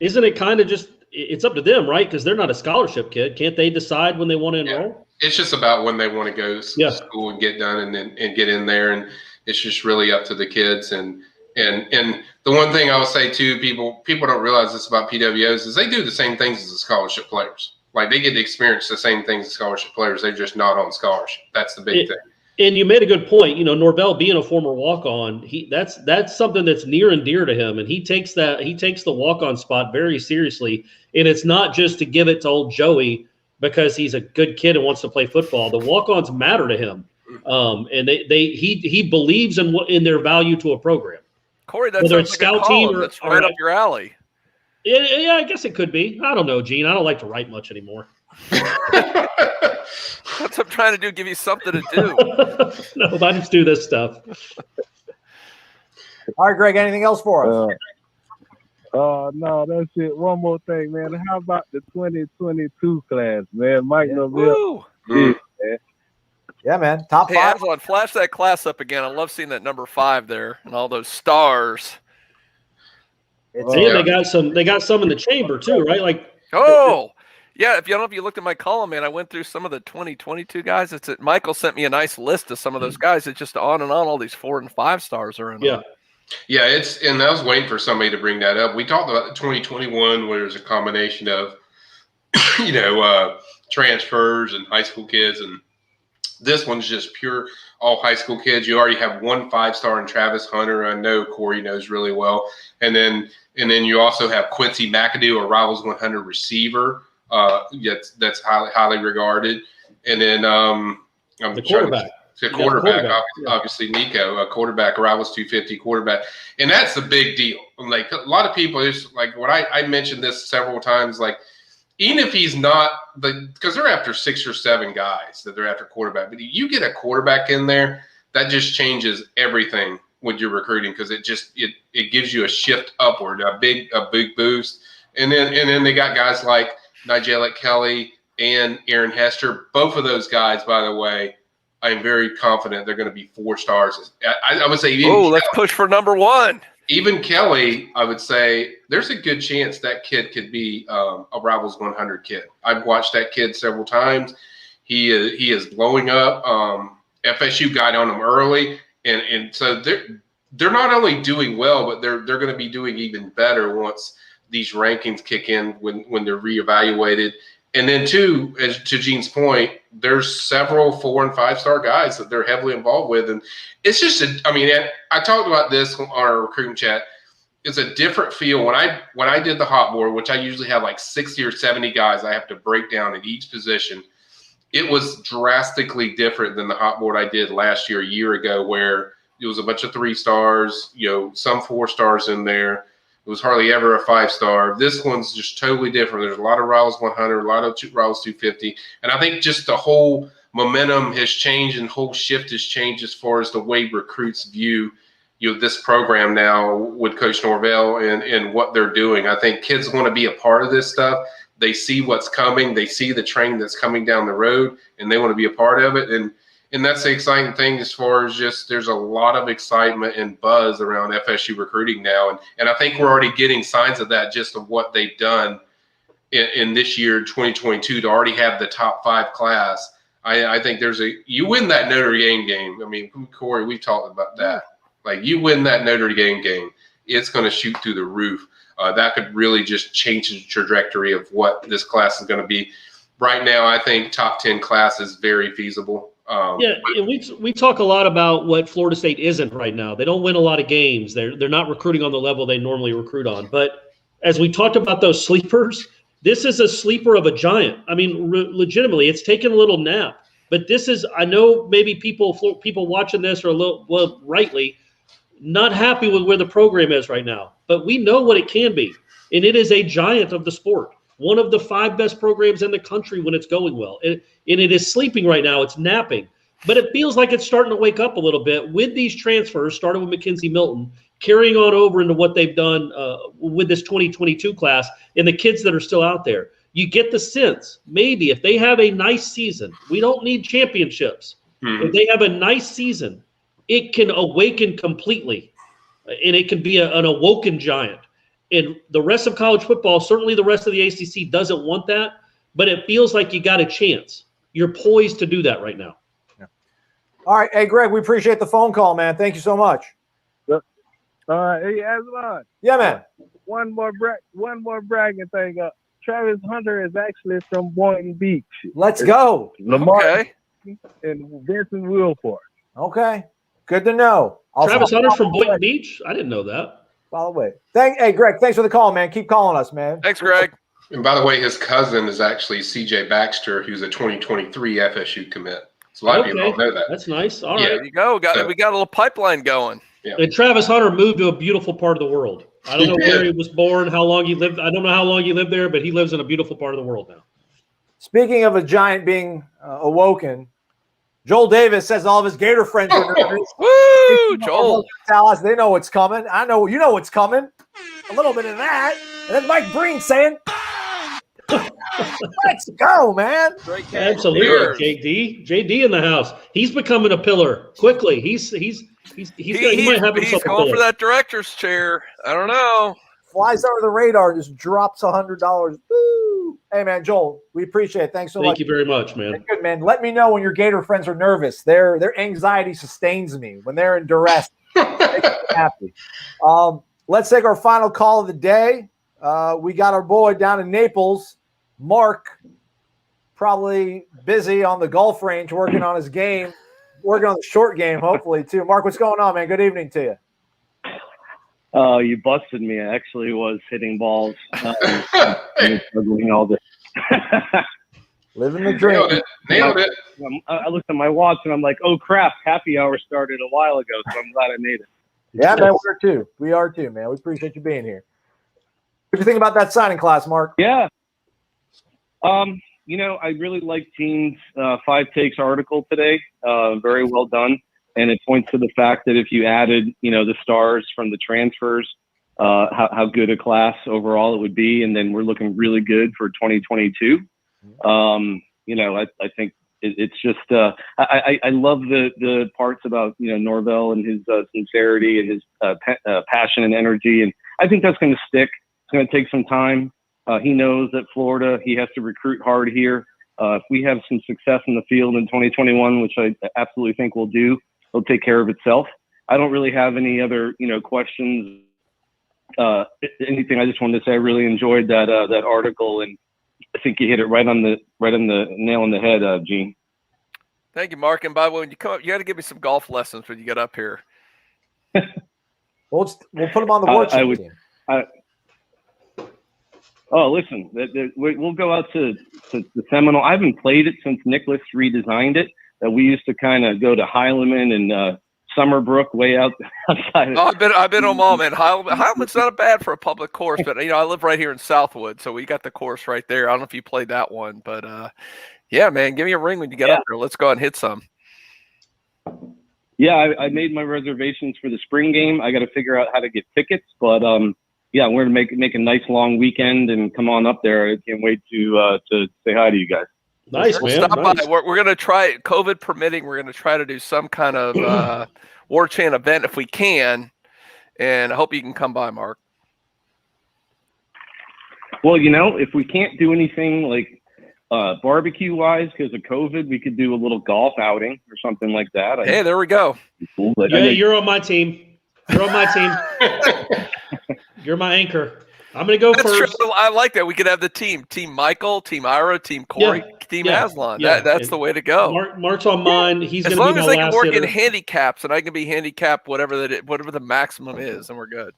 Speaker 3: Isn't it kind of just – it's up to them, right? Because they're not a scholarship kid. Can't they decide when they want to enroll?
Speaker 2: Yeah. It's just about when they want to go to school and get done and get in there. And it's just really up to the kids. And the one thing I will say too, people don't realize this about PWOs is they do the same things as the scholarship players. Like they get to experience the same things as scholarship players. They're just not on scholarship. That's the big thing.
Speaker 3: And you made a good point. You know, Norvell being a former walk-on, that's something that's near and dear to him, and he takes the walk-on spot very seriously. And it's not just to give it to old Joey because he's a good kid and wants to play football. The walk-ons matter to him, and he believes in their value to a program.
Speaker 4: Corey, that's whether it's scout team or that's right up your alley.
Speaker 3: Yeah, I guess it could be. I don't know, Gene. I don't like to write much anymore.
Speaker 4: That's what I'm trying to do, give you something to do.
Speaker 3: No, I just do this stuff.
Speaker 1: All right, Greg, anything else for us?
Speaker 11: No, that's it. One more thing, man. How about the 2022 class, man? Mike Norvell.
Speaker 1: Yeah, man. Top 5.
Speaker 4: Hey, Aslan, flash that class up again. I love seeing that number 5 there and all those stars.
Speaker 3: They got some in the chamber too, right? Like
Speaker 4: yeah, if you don't know if you looked at my column, man, I went through some of the 2022 guys. Michael sent me a nice list of some of those guys. It's just on and on. All these 4 and 5 stars are in.
Speaker 2: Yeah, and I was waiting for somebody to bring that up. We talked about the 2021, where there's a combination of, transfers and high school kids, and this one's just pure all high school kids. You already have 1 5-star in Travis Hunter. I know Corey knows really well, and then you also have Quincy McAdoo, a Rivals 100 receiver. That's highly regarded, and then
Speaker 3: the quarterback.
Speaker 2: Obviously Nico, a quarterback, Rivals 250 quarterback, and that's the big deal. Like a lot of people, it's like what I mentioned this several times. Like even if he's not because they're after 6 or 7 guys that they're after quarterback, but you get a quarterback in there, that just changes everything with your recruiting because it gives you a shift upward, a big boost, and then they got guys like Nigel Kelly and Aaron Hester. Both of those guys, by the way, I'm very confident they're going to be 4 stars. I would say.
Speaker 4: Let's push for number 1.
Speaker 2: Even Kelly, I would say there's a good chance that kid could be a Rivals 100 kid. I've watched that kid several times. He is blowing up. FSU got on him early, and so they're not only doing well, but they're going to be doing even better once these rankings kick in when they're reevaluated. And then too, as to Gene's point, there's several 4 and 5-star guys that they're heavily involved with. And it's just I talked about this on our recruiting chat. It's a different feel. When I did the hot board, which I usually have like 60 or 70 guys I have to break down at each position, it was drastically different than the hot board I did last year, a year ago, where it was a bunch of 3 stars, some 4 stars in there. It was hardly ever a 5-star. This one's just totally different. There's a lot of Rivals 100, a lot of Rivals 250. And I think just the whole momentum has changed and whole shift has changed as far as the way recruits view this program now with Coach Norvell and what they're doing. I think kids want to be a part of this stuff. They see what's coming. They see the train that's coming down the road, and they want to be a part of it. And And that's the exciting thing as far as just there's a lot of excitement and buzz around FSU recruiting now. And I think we're already getting signs of that just of what they've done in this year, 2022, to already have the top 5 class. I think you win that Notre Dame game. I mean, Corey, we've talked about that. Like, you win that Notre Dame game, it's going to shoot through the roof. That could really just change the trajectory of what this class is going to be. Right now, I think top 10 class is very feasible.
Speaker 3: And we talk a lot about what Florida State isn't right now. They don't win a lot of games. They're not recruiting on the level they normally recruit on. But as we talked about those sleepers, this is a sleeper of a giant. I mean, legitimately, it's taken a little nap. But this is, I know maybe people watching this are a little, well, rightly, not happy with where the program is right now. But we know what it can be. And it is a giant of the sport. One of the 5 best programs in the country when it's going well. And it is sleeping right now. It's napping. But it feels like it's starting to wake up a little bit with these transfers, starting with Mackenzie Milton, carrying on over into what they've done with this 2022 class and the kids that are still out there. You get the sense, maybe if they have a nice season, we don't need championships. If they have a nice season, it can awaken completely. And it can be an awoken giant. And the rest of college football, certainly the rest of the ACC, doesn't want that, but it feels like you got a chance. You're poised to do that right now.
Speaker 1: Yeah. All right. Hey, Greg, we appreciate the phone call, man. Thank you so much.
Speaker 11: All right. Hey, Aslan.
Speaker 1: Yeah, man.
Speaker 11: One more bragging thing. Travis Hunter is actually from Boynton Beach.
Speaker 1: Let's go.
Speaker 11: Lamar and Vincent Wilford.
Speaker 1: Okay. Good to know.
Speaker 3: Travis Hunter's from Boynton Beach? I didn't know that.
Speaker 1: By the way. Hey, Greg, thanks for the call, man. Keep calling us, man.
Speaker 4: Thanks, Greg.
Speaker 2: And by the way, his cousin is actually CJ Baxter, who's a 2023 FSU commit. So a lot of people don't know that.
Speaker 3: That's nice. All
Speaker 4: Yeah,
Speaker 3: right.
Speaker 4: there you go. We got a little pipeline going.
Speaker 2: Yeah.
Speaker 3: And Travis Hunter moved to a beautiful part of the world. I don't know where he was born, how long he lived. I don't know how long he lived there, but he lives in a beautiful part of the world now.
Speaker 1: Speaking of a giant being awoken, Joel Davis says all of his Gator friends are nervous.
Speaker 4: Woo, Joel.
Speaker 1: Tell us they know what's coming. I know you know what's coming. A little bit of that. And then Mike Breen saying, let's go, man.
Speaker 3: Absolutely. JD in the house. He's becoming a pillar quickly. He might have himself a
Speaker 4: going
Speaker 3: pillar.
Speaker 4: for that director's chair. I don't know.
Speaker 1: Flies over the radar, just drops $100. Woo! Hey, man, Joel, we appreciate it. Thanks so much.
Speaker 3: Thank you very much, man.
Speaker 1: Good, man. Let me know when your Gator friends are nervous. Their anxiety sustains me. When they're in duress, it makes me happy. Let's take our final call of the day. We got our boy down in Naples, Mark, probably busy on the golf range working on his game, working on the short game, hopefully, too. Mark, what's going on, man? Good evening to you.
Speaker 12: Oh, you busted me. I actually was hitting balls. Struggling all this.
Speaker 1: Living the dream.
Speaker 2: Nailed it.
Speaker 12: I looked at my watch and I'm like, oh, crap. Happy hour started a while ago, so I'm glad I made it.
Speaker 1: Yeah, man, we are too. We are too, man. We appreciate you being here. What do you think about that signing class, Mark?
Speaker 12: Yeah. I really like Gene's 5 Takes article today. Very well done. And it points to the fact that if you added, the stars from the transfers, how good a class overall it would be. And then we're looking really good for 2022. I think it's just, I love the parts about, Norvell and his sincerity and his passion and energy. And I think that's going to stick. It's going to take some time. He knows that Florida, he has to recruit hard here. If we have some success in the field in 2021, which I absolutely think we'll do, it'll take care of itself. I don't really have any other, questions. Anything. I just wanted to say I really enjoyed that article, and I think you hit it right on the nail on the head, Gene.
Speaker 4: Thank you, Mark. And by the way, when you come up, you got to give me some golf lessons when you get up here.
Speaker 1: We'll put them on the Warchant team.
Speaker 12: Listen, we'll go out to the Seminole. I haven't played it since Nicholas redesigned it. We used to kind of go to Heileman and Summerbrook way outside.
Speaker 4: I've been on them all, man. Heileman's not bad for a public course, but I live right here in Southwood, so we got the course right there. I don't know if you played that one, but yeah, man, give me a ring when you get up there. Let's go out and hit some.
Speaker 12: Yeah, I made my reservations for the spring game. I got to figure out how to get tickets, but yeah, we're gonna make a nice long weekend and come on up there. I can't wait to say hi to you guys.
Speaker 3: Nice,
Speaker 4: We'll
Speaker 3: man.
Speaker 4: stop
Speaker 3: Nice.
Speaker 4: by. We're going to try, COVID permitting, we're going to try to do some kind of Warchant event if we can. And I hope you can come by, Mark.
Speaker 12: Well, if we can't do anything like barbecue-wise because of COVID, we could do a little golf outing or something like that.
Speaker 4: Hey, there we go.
Speaker 12: Cool, but
Speaker 3: Yeah, you're on my team. You're on my team. You're my anchor. I'm going to go
Speaker 4: That's
Speaker 3: first.
Speaker 4: true. I like that. We could have the team Michael, Team Ira, Team Corey, Team Aslan. That's the way to go.
Speaker 3: Mark's on mine. He's
Speaker 4: as
Speaker 3: going to be
Speaker 4: long as
Speaker 3: my
Speaker 4: they can
Speaker 3: last
Speaker 4: work
Speaker 3: hitter.
Speaker 4: in handicaps, and I can be handicapped whatever the maximum is, and we're good.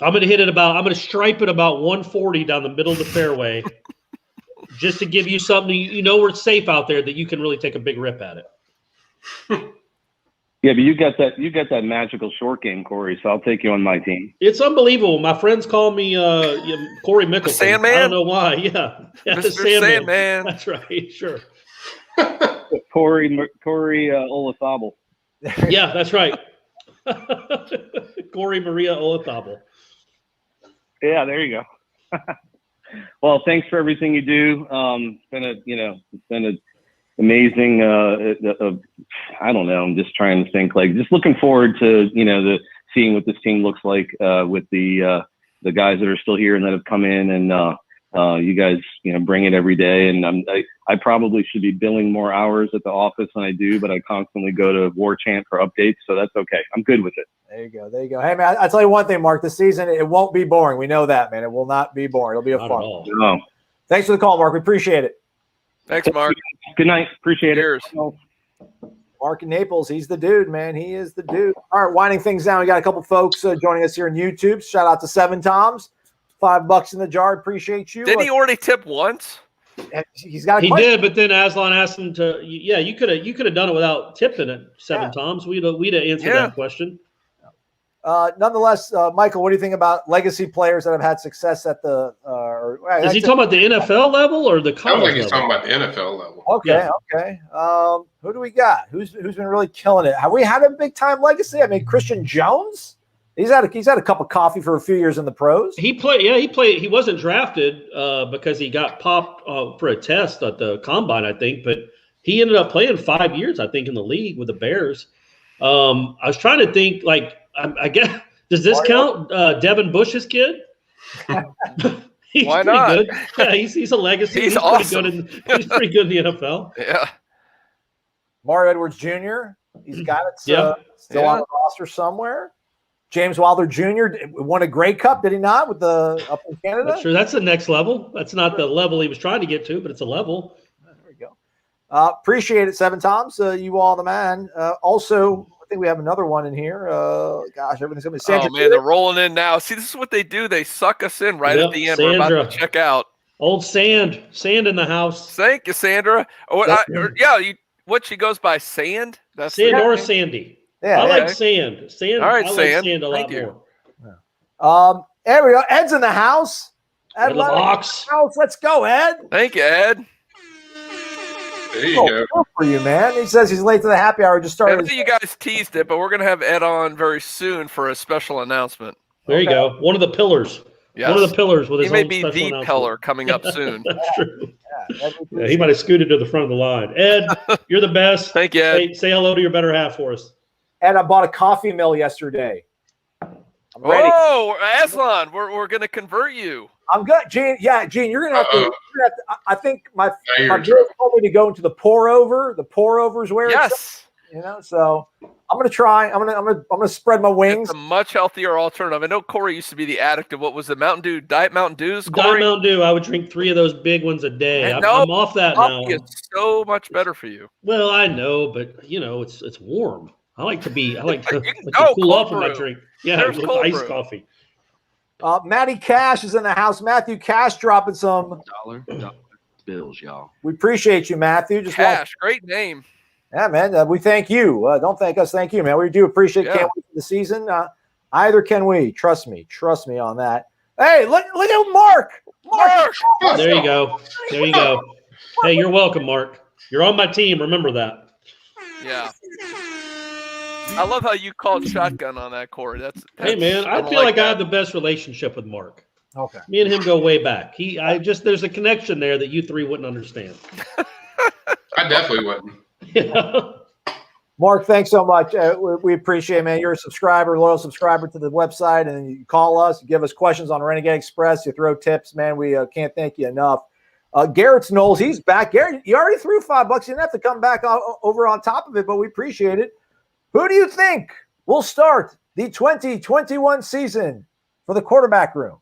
Speaker 3: I'm going to stripe it about 140 down the middle of the fairway, just to give you something. We're safe out there that you can really take a big rip at it.
Speaker 12: Yeah, but you got that magical short game, Corey. So I'll take you on my team.
Speaker 3: It's unbelievable. My friends call me Corey Mickelson.
Speaker 4: The Sandman?
Speaker 3: I don't know why. Yeah,
Speaker 4: Mr. Sandman.
Speaker 3: That's right. Sure.
Speaker 12: Corey Olazabal.
Speaker 3: Yeah, that's right. Corey Maria Olazabal.
Speaker 12: Yeah, there you go. Well, thanks for everything you do. It's been an amazing. I don't know. I'm just trying to think. Just looking forward to seeing what this team looks like with the guys that are still here and that have come in, and you guys bring it every day. And I probably should be billing more hours at the office than I do, but I constantly go to Warchant for updates, so that's okay. I'm good with it.
Speaker 1: There you go. Hey, man, I'll tell you one thing, Mark. This season, it won't be boring. We know that, man. It will not be boring. It'll be a fun.
Speaker 12: No.
Speaker 1: Thanks for the call, Mark. We appreciate it.
Speaker 4: Thanks, Mark.
Speaker 12: Good night. Appreciate
Speaker 4: Cheers.
Speaker 12: it.
Speaker 1: Mark in Naples, he's the dude, man. He is the dude. All right, winding things down. We got a couple folks joining us here on YouTube. Shout out to Seven Toms. $5 in the jar. Appreciate you.
Speaker 4: Didn't he already tip once?
Speaker 1: He's got.
Speaker 3: He did, but then Aslan asked him to. Yeah, you could have done it without tipping it 7 times. We'd have answered that question.
Speaker 1: Nonetheless, Michael, what do you think about legacy players that have had success at the?
Speaker 3: Is he talking about the NFL level or the college
Speaker 2: Sounds like he's
Speaker 3: level?
Speaker 2: talking about the NFL level.
Speaker 1: Okay. Who do we got? Who's been really killing it? Have we had a big time legacy? I mean, Christian Jones. He's had a cup of coffee for a few years in the pros.
Speaker 3: He played. Yeah, he played. He wasn't drafted because he got popped for a test at the combine, I think. But he ended up playing 5 years, I think, in the league with the Bears. I was trying to think. I guess does this count? Devin Bush's kid. He's
Speaker 4: Why
Speaker 3: pretty
Speaker 4: not?
Speaker 3: good. Yeah, he's a legacy.
Speaker 4: He's awesome.
Speaker 3: He's pretty good in the NFL.
Speaker 4: Yeah.
Speaker 1: Mario Edwards Jr. He's got it still on the roster somewhere. James Wilder Jr. won a Grey Cup, did he not, with the up in Canada?
Speaker 3: That's true. That's the next level. That's not the level he was trying to get to, but it's a level.
Speaker 1: There we go. Appreciate it, Seven Toms. You all the man. Also, I think we have another one in here. Gosh, everything's going to be Sandra.
Speaker 4: Oh, man, they're rolling in now. See, this is what they do. They suck us in right at the end.
Speaker 3: Sandra.
Speaker 4: We're about to check out.
Speaker 3: Old Sand in the house.
Speaker 4: Thank you, Sandra. What she goes by, Sand? That's
Speaker 3: Sand
Speaker 4: the
Speaker 3: or
Speaker 4: name?
Speaker 3: Sandy.
Speaker 1: Yeah,
Speaker 3: I like Sand. Sand.
Speaker 4: All right,
Speaker 3: I like
Speaker 4: Sand.
Speaker 3: Sand a lot
Speaker 4: Thank you.
Speaker 3: more.
Speaker 1: There we go. Ed's in the house.
Speaker 3: Ed Lebox.
Speaker 1: House. Let's go, Ed.
Speaker 4: Thank you, Ed.
Speaker 2: There you go.
Speaker 1: Good for you, man. He says he's late to the happy hour. Just
Speaker 4: I
Speaker 1: started.
Speaker 4: know you guys teased it, but we're going to have Ed on very soon for a special announcement.
Speaker 3: There you go. One of the pillars.
Speaker 4: Yes.
Speaker 3: One of the pillars with his
Speaker 4: He may
Speaker 3: own
Speaker 4: be
Speaker 3: special
Speaker 4: the
Speaker 3: announcement.
Speaker 4: pillar coming up soon.
Speaker 3: That's true. Yeah, he might have scooted to the front of the line. Ed, you're the best.
Speaker 4: Thank you, Ed.
Speaker 3: Say hello to your better half for us.
Speaker 1: Ed, I bought a coffee mill yesterday. I'm ready.
Speaker 4: Oh, Aslan, we're going to convert you.
Speaker 1: I'm good, Gene. Yeah, Gene, you're gonna have to. I think my
Speaker 2: you're in
Speaker 1: girl told me to go into the pour over. The pour over is where
Speaker 4: Yes.
Speaker 1: So I'm gonna try. I'm gonna spread my wings.
Speaker 4: It's a much healthier alternative. I know Corey used to be the addict of what was it, Mountain Dew, Diet Mountain Dews,
Speaker 3: Diet
Speaker 4: Corey?
Speaker 3: Mountain Dew. I would drink 3 of those big ones a day. I'm off that now.
Speaker 4: It's so much better for you.
Speaker 3: Well, I know, but it's warm. I like to
Speaker 4: go
Speaker 3: cool off
Speaker 4: cold
Speaker 3: with my
Speaker 4: brew.
Speaker 3: drink. Yeah,
Speaker 4: There's
Speaker 3: with
Speaker 4: cold
Speaker 3: iced
Speaker 4: brew.
Speaker 3: coffee.
Speaker 1: Matty Cash is in the house. Matthew Cash dropping some
Speaker 7: dollar bills, y'all.
Speaker 1: We appreciate you, Matthew.
Speaker 4: Cash, great name.
Speaker 1: Yeah, man. We thank you. Don't thank us. Thank you, man. We do appreciate.
Speaker 4: Yeah.
Speaker 1: Can't wait for the season. Either can we. Trust me on that. Hey, look at Mark.
Speaker 3: There you go. There you go. Hey, you're welcome, Mark. You're on my team. Remember that.
Speaker 4: Yeah. I love how you called shotgun on that, Corey.
Speaker 3: Hey, man, I feel like I have the best relationship with Mark.
Speaker 1: Okay.
Speaker 3: Me and him go way back. There's a connection there that you three wouldn't understand.
Speaker 2: I definitely wouldn't.
Speaker 3: Yeah.
Speaker 1: Mark, thanks so much. We appreciate it, man. You're a subscriber, loyal subscriber to the website, and you call us, you give us questions on Renegade Express, you throw tips, man. We can't thank you enough. Garrett's Noles, he's back. Garrett, you already threw $5. You didn't have to come back over on top of it, but we appreciate it. Who do you think will start the 2021 season for the quarterback room?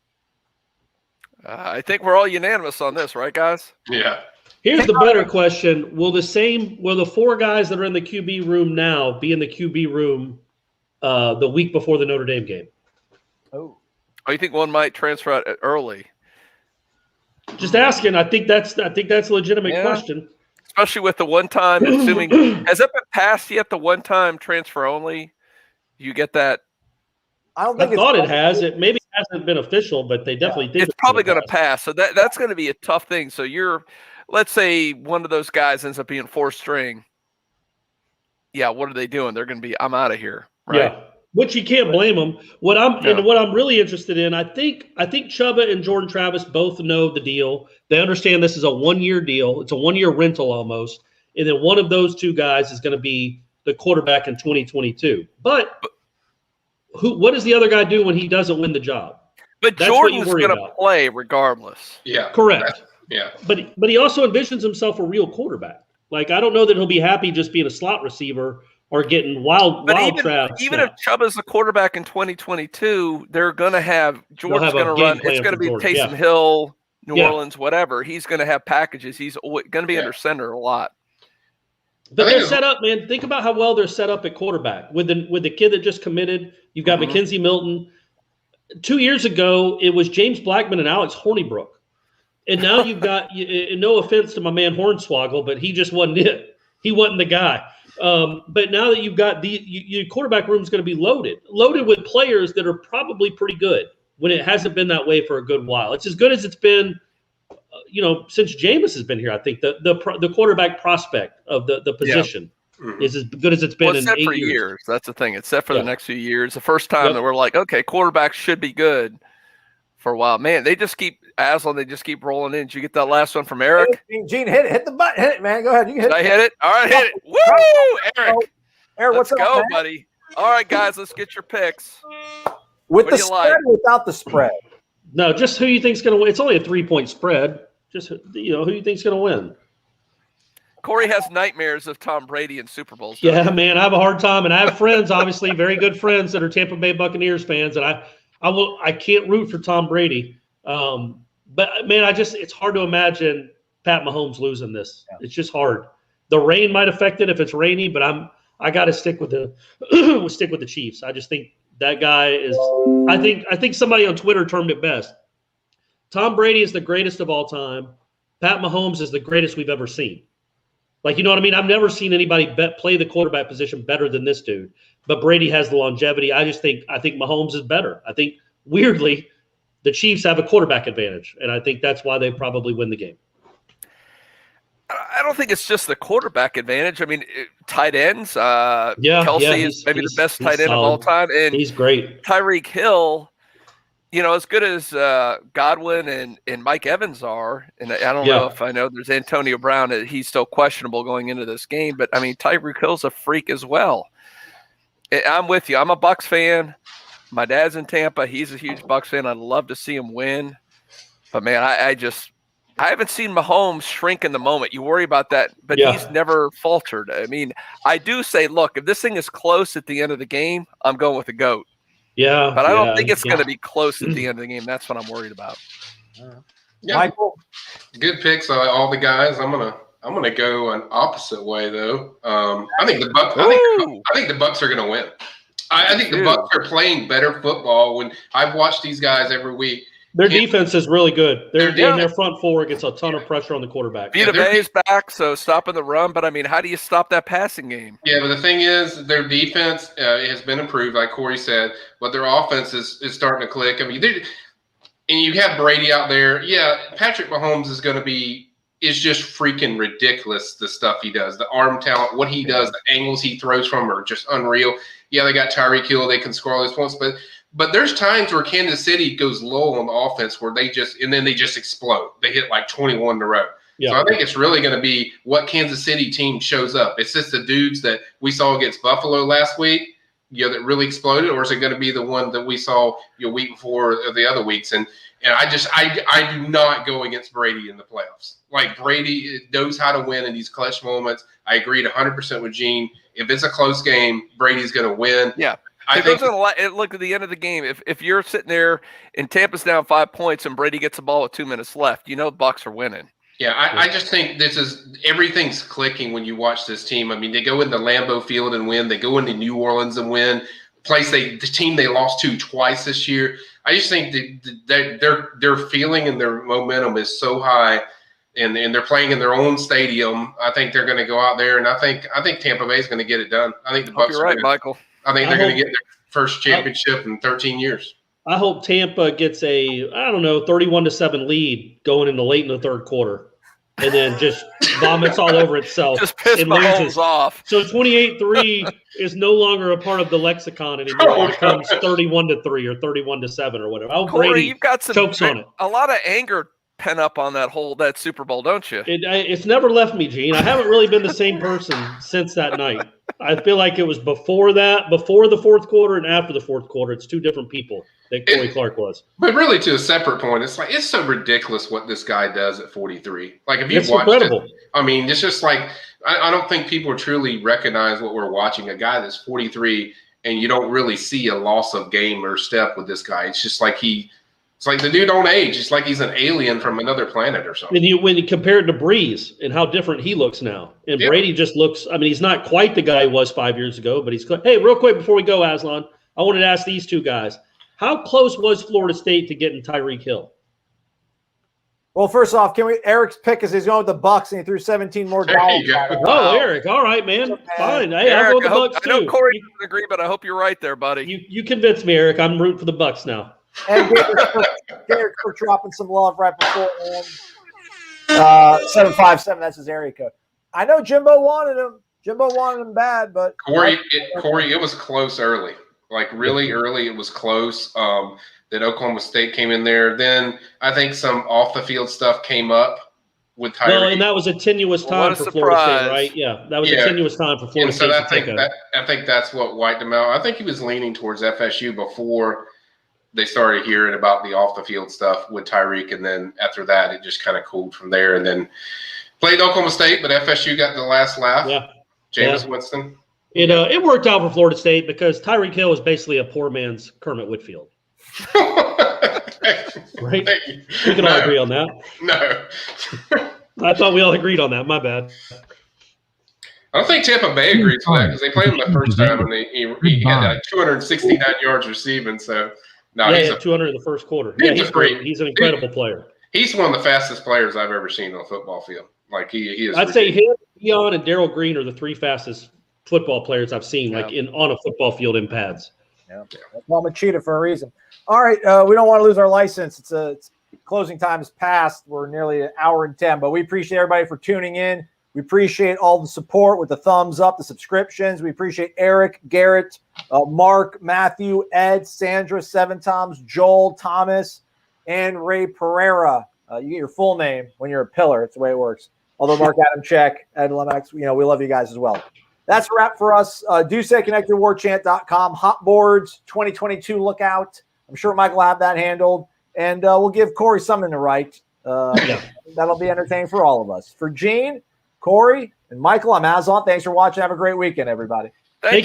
Speaker 4: I think we're all unanimous on this, right, guys?
Speaker 2: Yeah.
Speaker 3: Here's the better question. Will the four guys that are in the QB room now be in the QB room the week before the Notre Dame game?
Speaker 1: Oh,
Speaker 4: you think one might transfer out early?
Speaker 3: Just asking. I think that's a legitimate question.
Speaker 4: Especially with the one-time, assuming has it been passed yet? The one-time transfer only. You get that?
Speaker 1: I don't think.
Speaker 3: I thought it has. It maybe hasn't been official, but they definitely did.
Speaker 4: It's probably going to pass. So that's going to be a tough thing. So let's say one of those guys ends up being fourth string. Yeah, what are they doing? They're going to be, I'm out of here. Right?
Speaker 3: Yeah, which you can't blame them. What I'm really interested in, I think Chubba and Jordan Travis both know the deal. They understand this is a 1-year deal. It's a 1-year rental almost. And then one of those two guys is going to be the quarterback in 2022. But what does the other guy do when he doesn't win the job?
Speaker 4: But
Speaker 3: That's
Speaker 4: Jordan's going to play regardless.
Speaker 2: Yeah.
Speaker 3: Correct.
Speaker 2: Yeah.
Speaker 3: But he also envisions himself a real quarterback. Like, I don't know that he'll be happy just being a slot receiver or getting wild traps.
Speaker 4: Even if Chubba's the quarterback in 2022, they're going to have Jordan's going to run. It's going to be Taysom Hill, New Orleans, whatever. He's going to have packages. He's going to be under center a lot.
Speaker 3: But they're set up, man. Think about how well they're set up at quarterback with the kid that just committed. You've got Mackenzie Milton. 2 years ago, it was James Blackman and Alex Hornibrook. And now you've got, no offense to my man Hornswoggle, but he just wasn't it. He wasn't the guy. But now that you've got your quarterback room is going to be loaded with players that are probably pretty good when it hasn't been that way for a good while. It's as good as it's been, since Jameis has been here. I think the quarterback prospect of the position is as good as it's been in 8
Speaker 4: years. That's the thing. It's set for the next few years. The first time that we're like, okay, quarterbacks should be good for a while. Man, they just keep rolling in. Did you get that last one from Eric?
Speaker 1: Gene, hit the button. Hit it, man. Go ahead. You
Speaker 4: Did I hit it? All right, hit it. Woo! Eric,
Speaker 1: what's up, man?
Speaker 4: buddy. All right, guys, let's get your picks.
Speaker 1: With the spread or without the spread?
Speaker 3: No, just who you think's going to win. It's only a 3-point spread. Just, who you think's going to win.
Speaker 4: Corey has nightmares of Tom Brady in Super Bowls.
Speaker 3: Yeah, man, I have a hard time. And I have friends, obviously, very good friends that are Tampa Bay Buccaneers fans. And I can't root for Tom Brady. But man, it's hard to imagine Pat Mahomes losing this. Yeah. It's just hard. The rain might affect it if it's rainy, but I got to stick with the Chiefs. I just think that guy is. I think somebody on Twitter termed it best. Tom Brady is the greatest of all time. Pat Mahomes is the greatest we've ever seen. Like, you know what I mean? I've never seen anybody play the quarterback position better than this dude. But Brady has the longevity. I think Mahomes is better. I think, weirdly, the Chiefs have a quarterback advantage, and I think that's why they probably win the game.
Speaker 4: I don't think it's just the quarterback advantage. I mean, tight ends. Kelsey is maybe the best tight end of all time, and
Speaker 3: he's great.
Speaker 4: Tyreek Hill, as good as Godwin and Mike Evans are, and I don't know if I know there's Antonio Brown. He's still questionable going into this game, but I mean, Tyreek Hill's a freak as well. I'm with you. I'm a Bucs fan. My dad's in Tampa. He's a huge Bucs fan. I'd love to see him win. But, man, I haven't seen Mahomes shrink in the moment. You worry about that, but he's never faltered. I mean, I do say, look, if this thing is close at the end of the game, I'm going with the GOAT.
Speaker 3: Yeah.
Speaker 4: But I don't think it's going to be close at the end of the game. That's what I'm worried about.
Speaker 2: Yeah.
Speaker 1: Michael?
Speaker 2: Good picks, all the guys. I'm gonna go an opposite way though. I think the Bucs. I think the Bucs are gonna win. I think the Bucs are playing better football. When I've watched these guys every week,
Speaker 3: their defense is really good. Their front four gets a ton of pressure on the quarterback.
Speaker 4: Vita Vea's back, so stopping the run. But I mean, how do you stop that passing game?
Speaker 2: Yeah, but the thing is, their defense has been improved, like Corey said, but their offense is starting to click. I mean, and you have Brady out there. Yeah, Patrick Mahomes is just freaking ridiculous, the stuff he does. The arm talent, what he does, the angles he throws from are just unreal. Yeah, they got Tyreek Hill. They can score all these points. But But there's times where Kansas City goes low on the offense where they just explode. They hit like 21 in a row.
Speaker 3: Yeah.
Speaker 2: So I think it's really going to be what Kansas City team shows up. It's just the dudes that we saw against Buffalo last week, that really exploded, or is it going to be the one that we saw week before or the other weeks? And I do not go against Brady in the playoffs. Like, Brady knows how to win in these clutch moments. I agreed 100% with Gene. If it's a close game, Brady's going to win.
Speaker 4: Yeah.
Speaker 2: I think.
Speaker 4: Look at the end of the game. If you're sitting there and Tampa's down 5 points and Brady gets the ball with 2 minutes left, the Bucs are winning.
Speaker 2: Yeah, I just think everything's clicking when you watch this team. I mean, they go into Lambeau Field and win. They go into New Orleans and win. The team they lost to twice this year. I just think that their feeling and their momentum is so high, and they're playing in their own stadium. I think they're going to go out there, and I think Tampa Bay is going to get it done. I think the Bucs.
Speaker 4: You're right, Michael.
Speaker 2: I think they're going to get their first championship in 13 years.
Speaker 3: I hope Tampa gets a 31-7 lead going into late in the third quarter, and then just vomits all over itself.
Speaker 4: Just piss Mahomes off.
Speaker 3: So 28-3 is no longer a part of the lexicon anymore. It becomes 31-3 or 31-7 or whatever. Oh,
Speaker 4: Corey,
Speaker 3: Brady
Speaker 4: you've got
Speaker 3: chokes on it.
Speaker 4: A lot of anger pent up on that Super Bowl, don't you?
Speaker 3: It's never left me, Gene. I haven't really been the same person since that night. I feel like it was before the fourth quarter and after the fourth quarter. It's two different people that Corey Clark was.
Speaker 2: But really, to a separate point, it's so ridiculous what this guy does at 43. Like, if you've watched
Speaker 3: incredible.
Speaker 2: it, I mean, it's just like I don't think people truly recognize what we're watching. A guy that's 43, and you don't really see a loss of game or step with this guy. It's just like it's like the dude don't age. It's like he's an alien from another planet or something.
Speaker 3: When you compare it to Breeze and how different he looks now, and Brady just looks. I mean, he's not quite the guy he was 5 years ago, but he's. Hey, real quick before we go, Aslan, I wanted to ask these two guys: how close was Florida State to getting Tyreek Hill?
Speaker 1: Well, first off, Eric's pick is he's going with the Bucks, and he threw 17 more dollars.
Speaker 3: Oh, Eric, all right, man, fine. Hey,
Speaker 4: Eric,
Speaker 3: I'll go with the Bucks too.
Speaker 4: I know Corey doesn't agree, but I hope you're right there, buddy.
Speaker 3: You convinced me, Eric. I'm rooting for the Bucks now.
Speaker 1: And Derek for dropping some love right before 757. That's his area code. I know Jimbo wanted him. Jimbo wanted him bad, but
Speaker 2: Corey, it was close early. Like, really early, it was close. That Oklahoma State came in there. Then I think some off the field stuff came up with Tyreek.
Speaker 3: Well, and that was a tenuous time for Florida State, right? Yeah, that was a tenuous time for Florida State.
Speaker 2: I think that's what wiped him out. I think he was leaning towards FSU before they started hearing about the off the field stuff with Tyreek, and then after that, it just kind of cooled from there. And then played Oklahoma State, but FSU got the last laugh.
Speaker 3: Yeah,
Speaker 2: Jameis Winston.
Speaker 3: It worked out for Florida State because Tyreek Hill is basically a poor man's Kermit Whitfield. Right? We can all agree on that.
Speaker 2: No.
Speaker 3: I thought we all agreed on that. My bad.
Speaker 2: I don't think Tampa Bay agrees with that because they played him the first time and he had like 269 yards receiving. So, no,
Speaker 3: he had 200 in the first quarter. He's great. He's an incredible player.
Speaker 2: He's one of the fastest players I've ever seen on a football field. Like, he is.
Speaker 3: I'd say him, Deion, and Daryl Green are the three fastest football players I've seen, like on a football field in pads.
Speaker 1: Yeah, well, I'm a cheetah for a reason. All right, we don't want to lose our license. It's closing time is past. We're nearly an hour and 10, but we appreciate everybody for tuning in. We appreciate all the support with the thumbs up, the subscriptions. We appreciate Eric, Garrett, Mark, Matthew, Ed, Sandra, Seven Toms, Joel, Thomas, and Ray Pereira. You get your full name when you're a pillar. It's the way it works. Although Mark Adam Check, Ed Lemex, we love you guys as well. That's a wrap for us. Do stay connected to warchant.com. Hot boards 2022 lookout. I'm sure Michael will have that handled. And we'll give Corey something to write. That'll be entertaining for all of us. For Gene, Corey, and Michael, I'm Aslan. Thanks for watching. Have a great weekend, everybody.
Speaker 4: Thank you.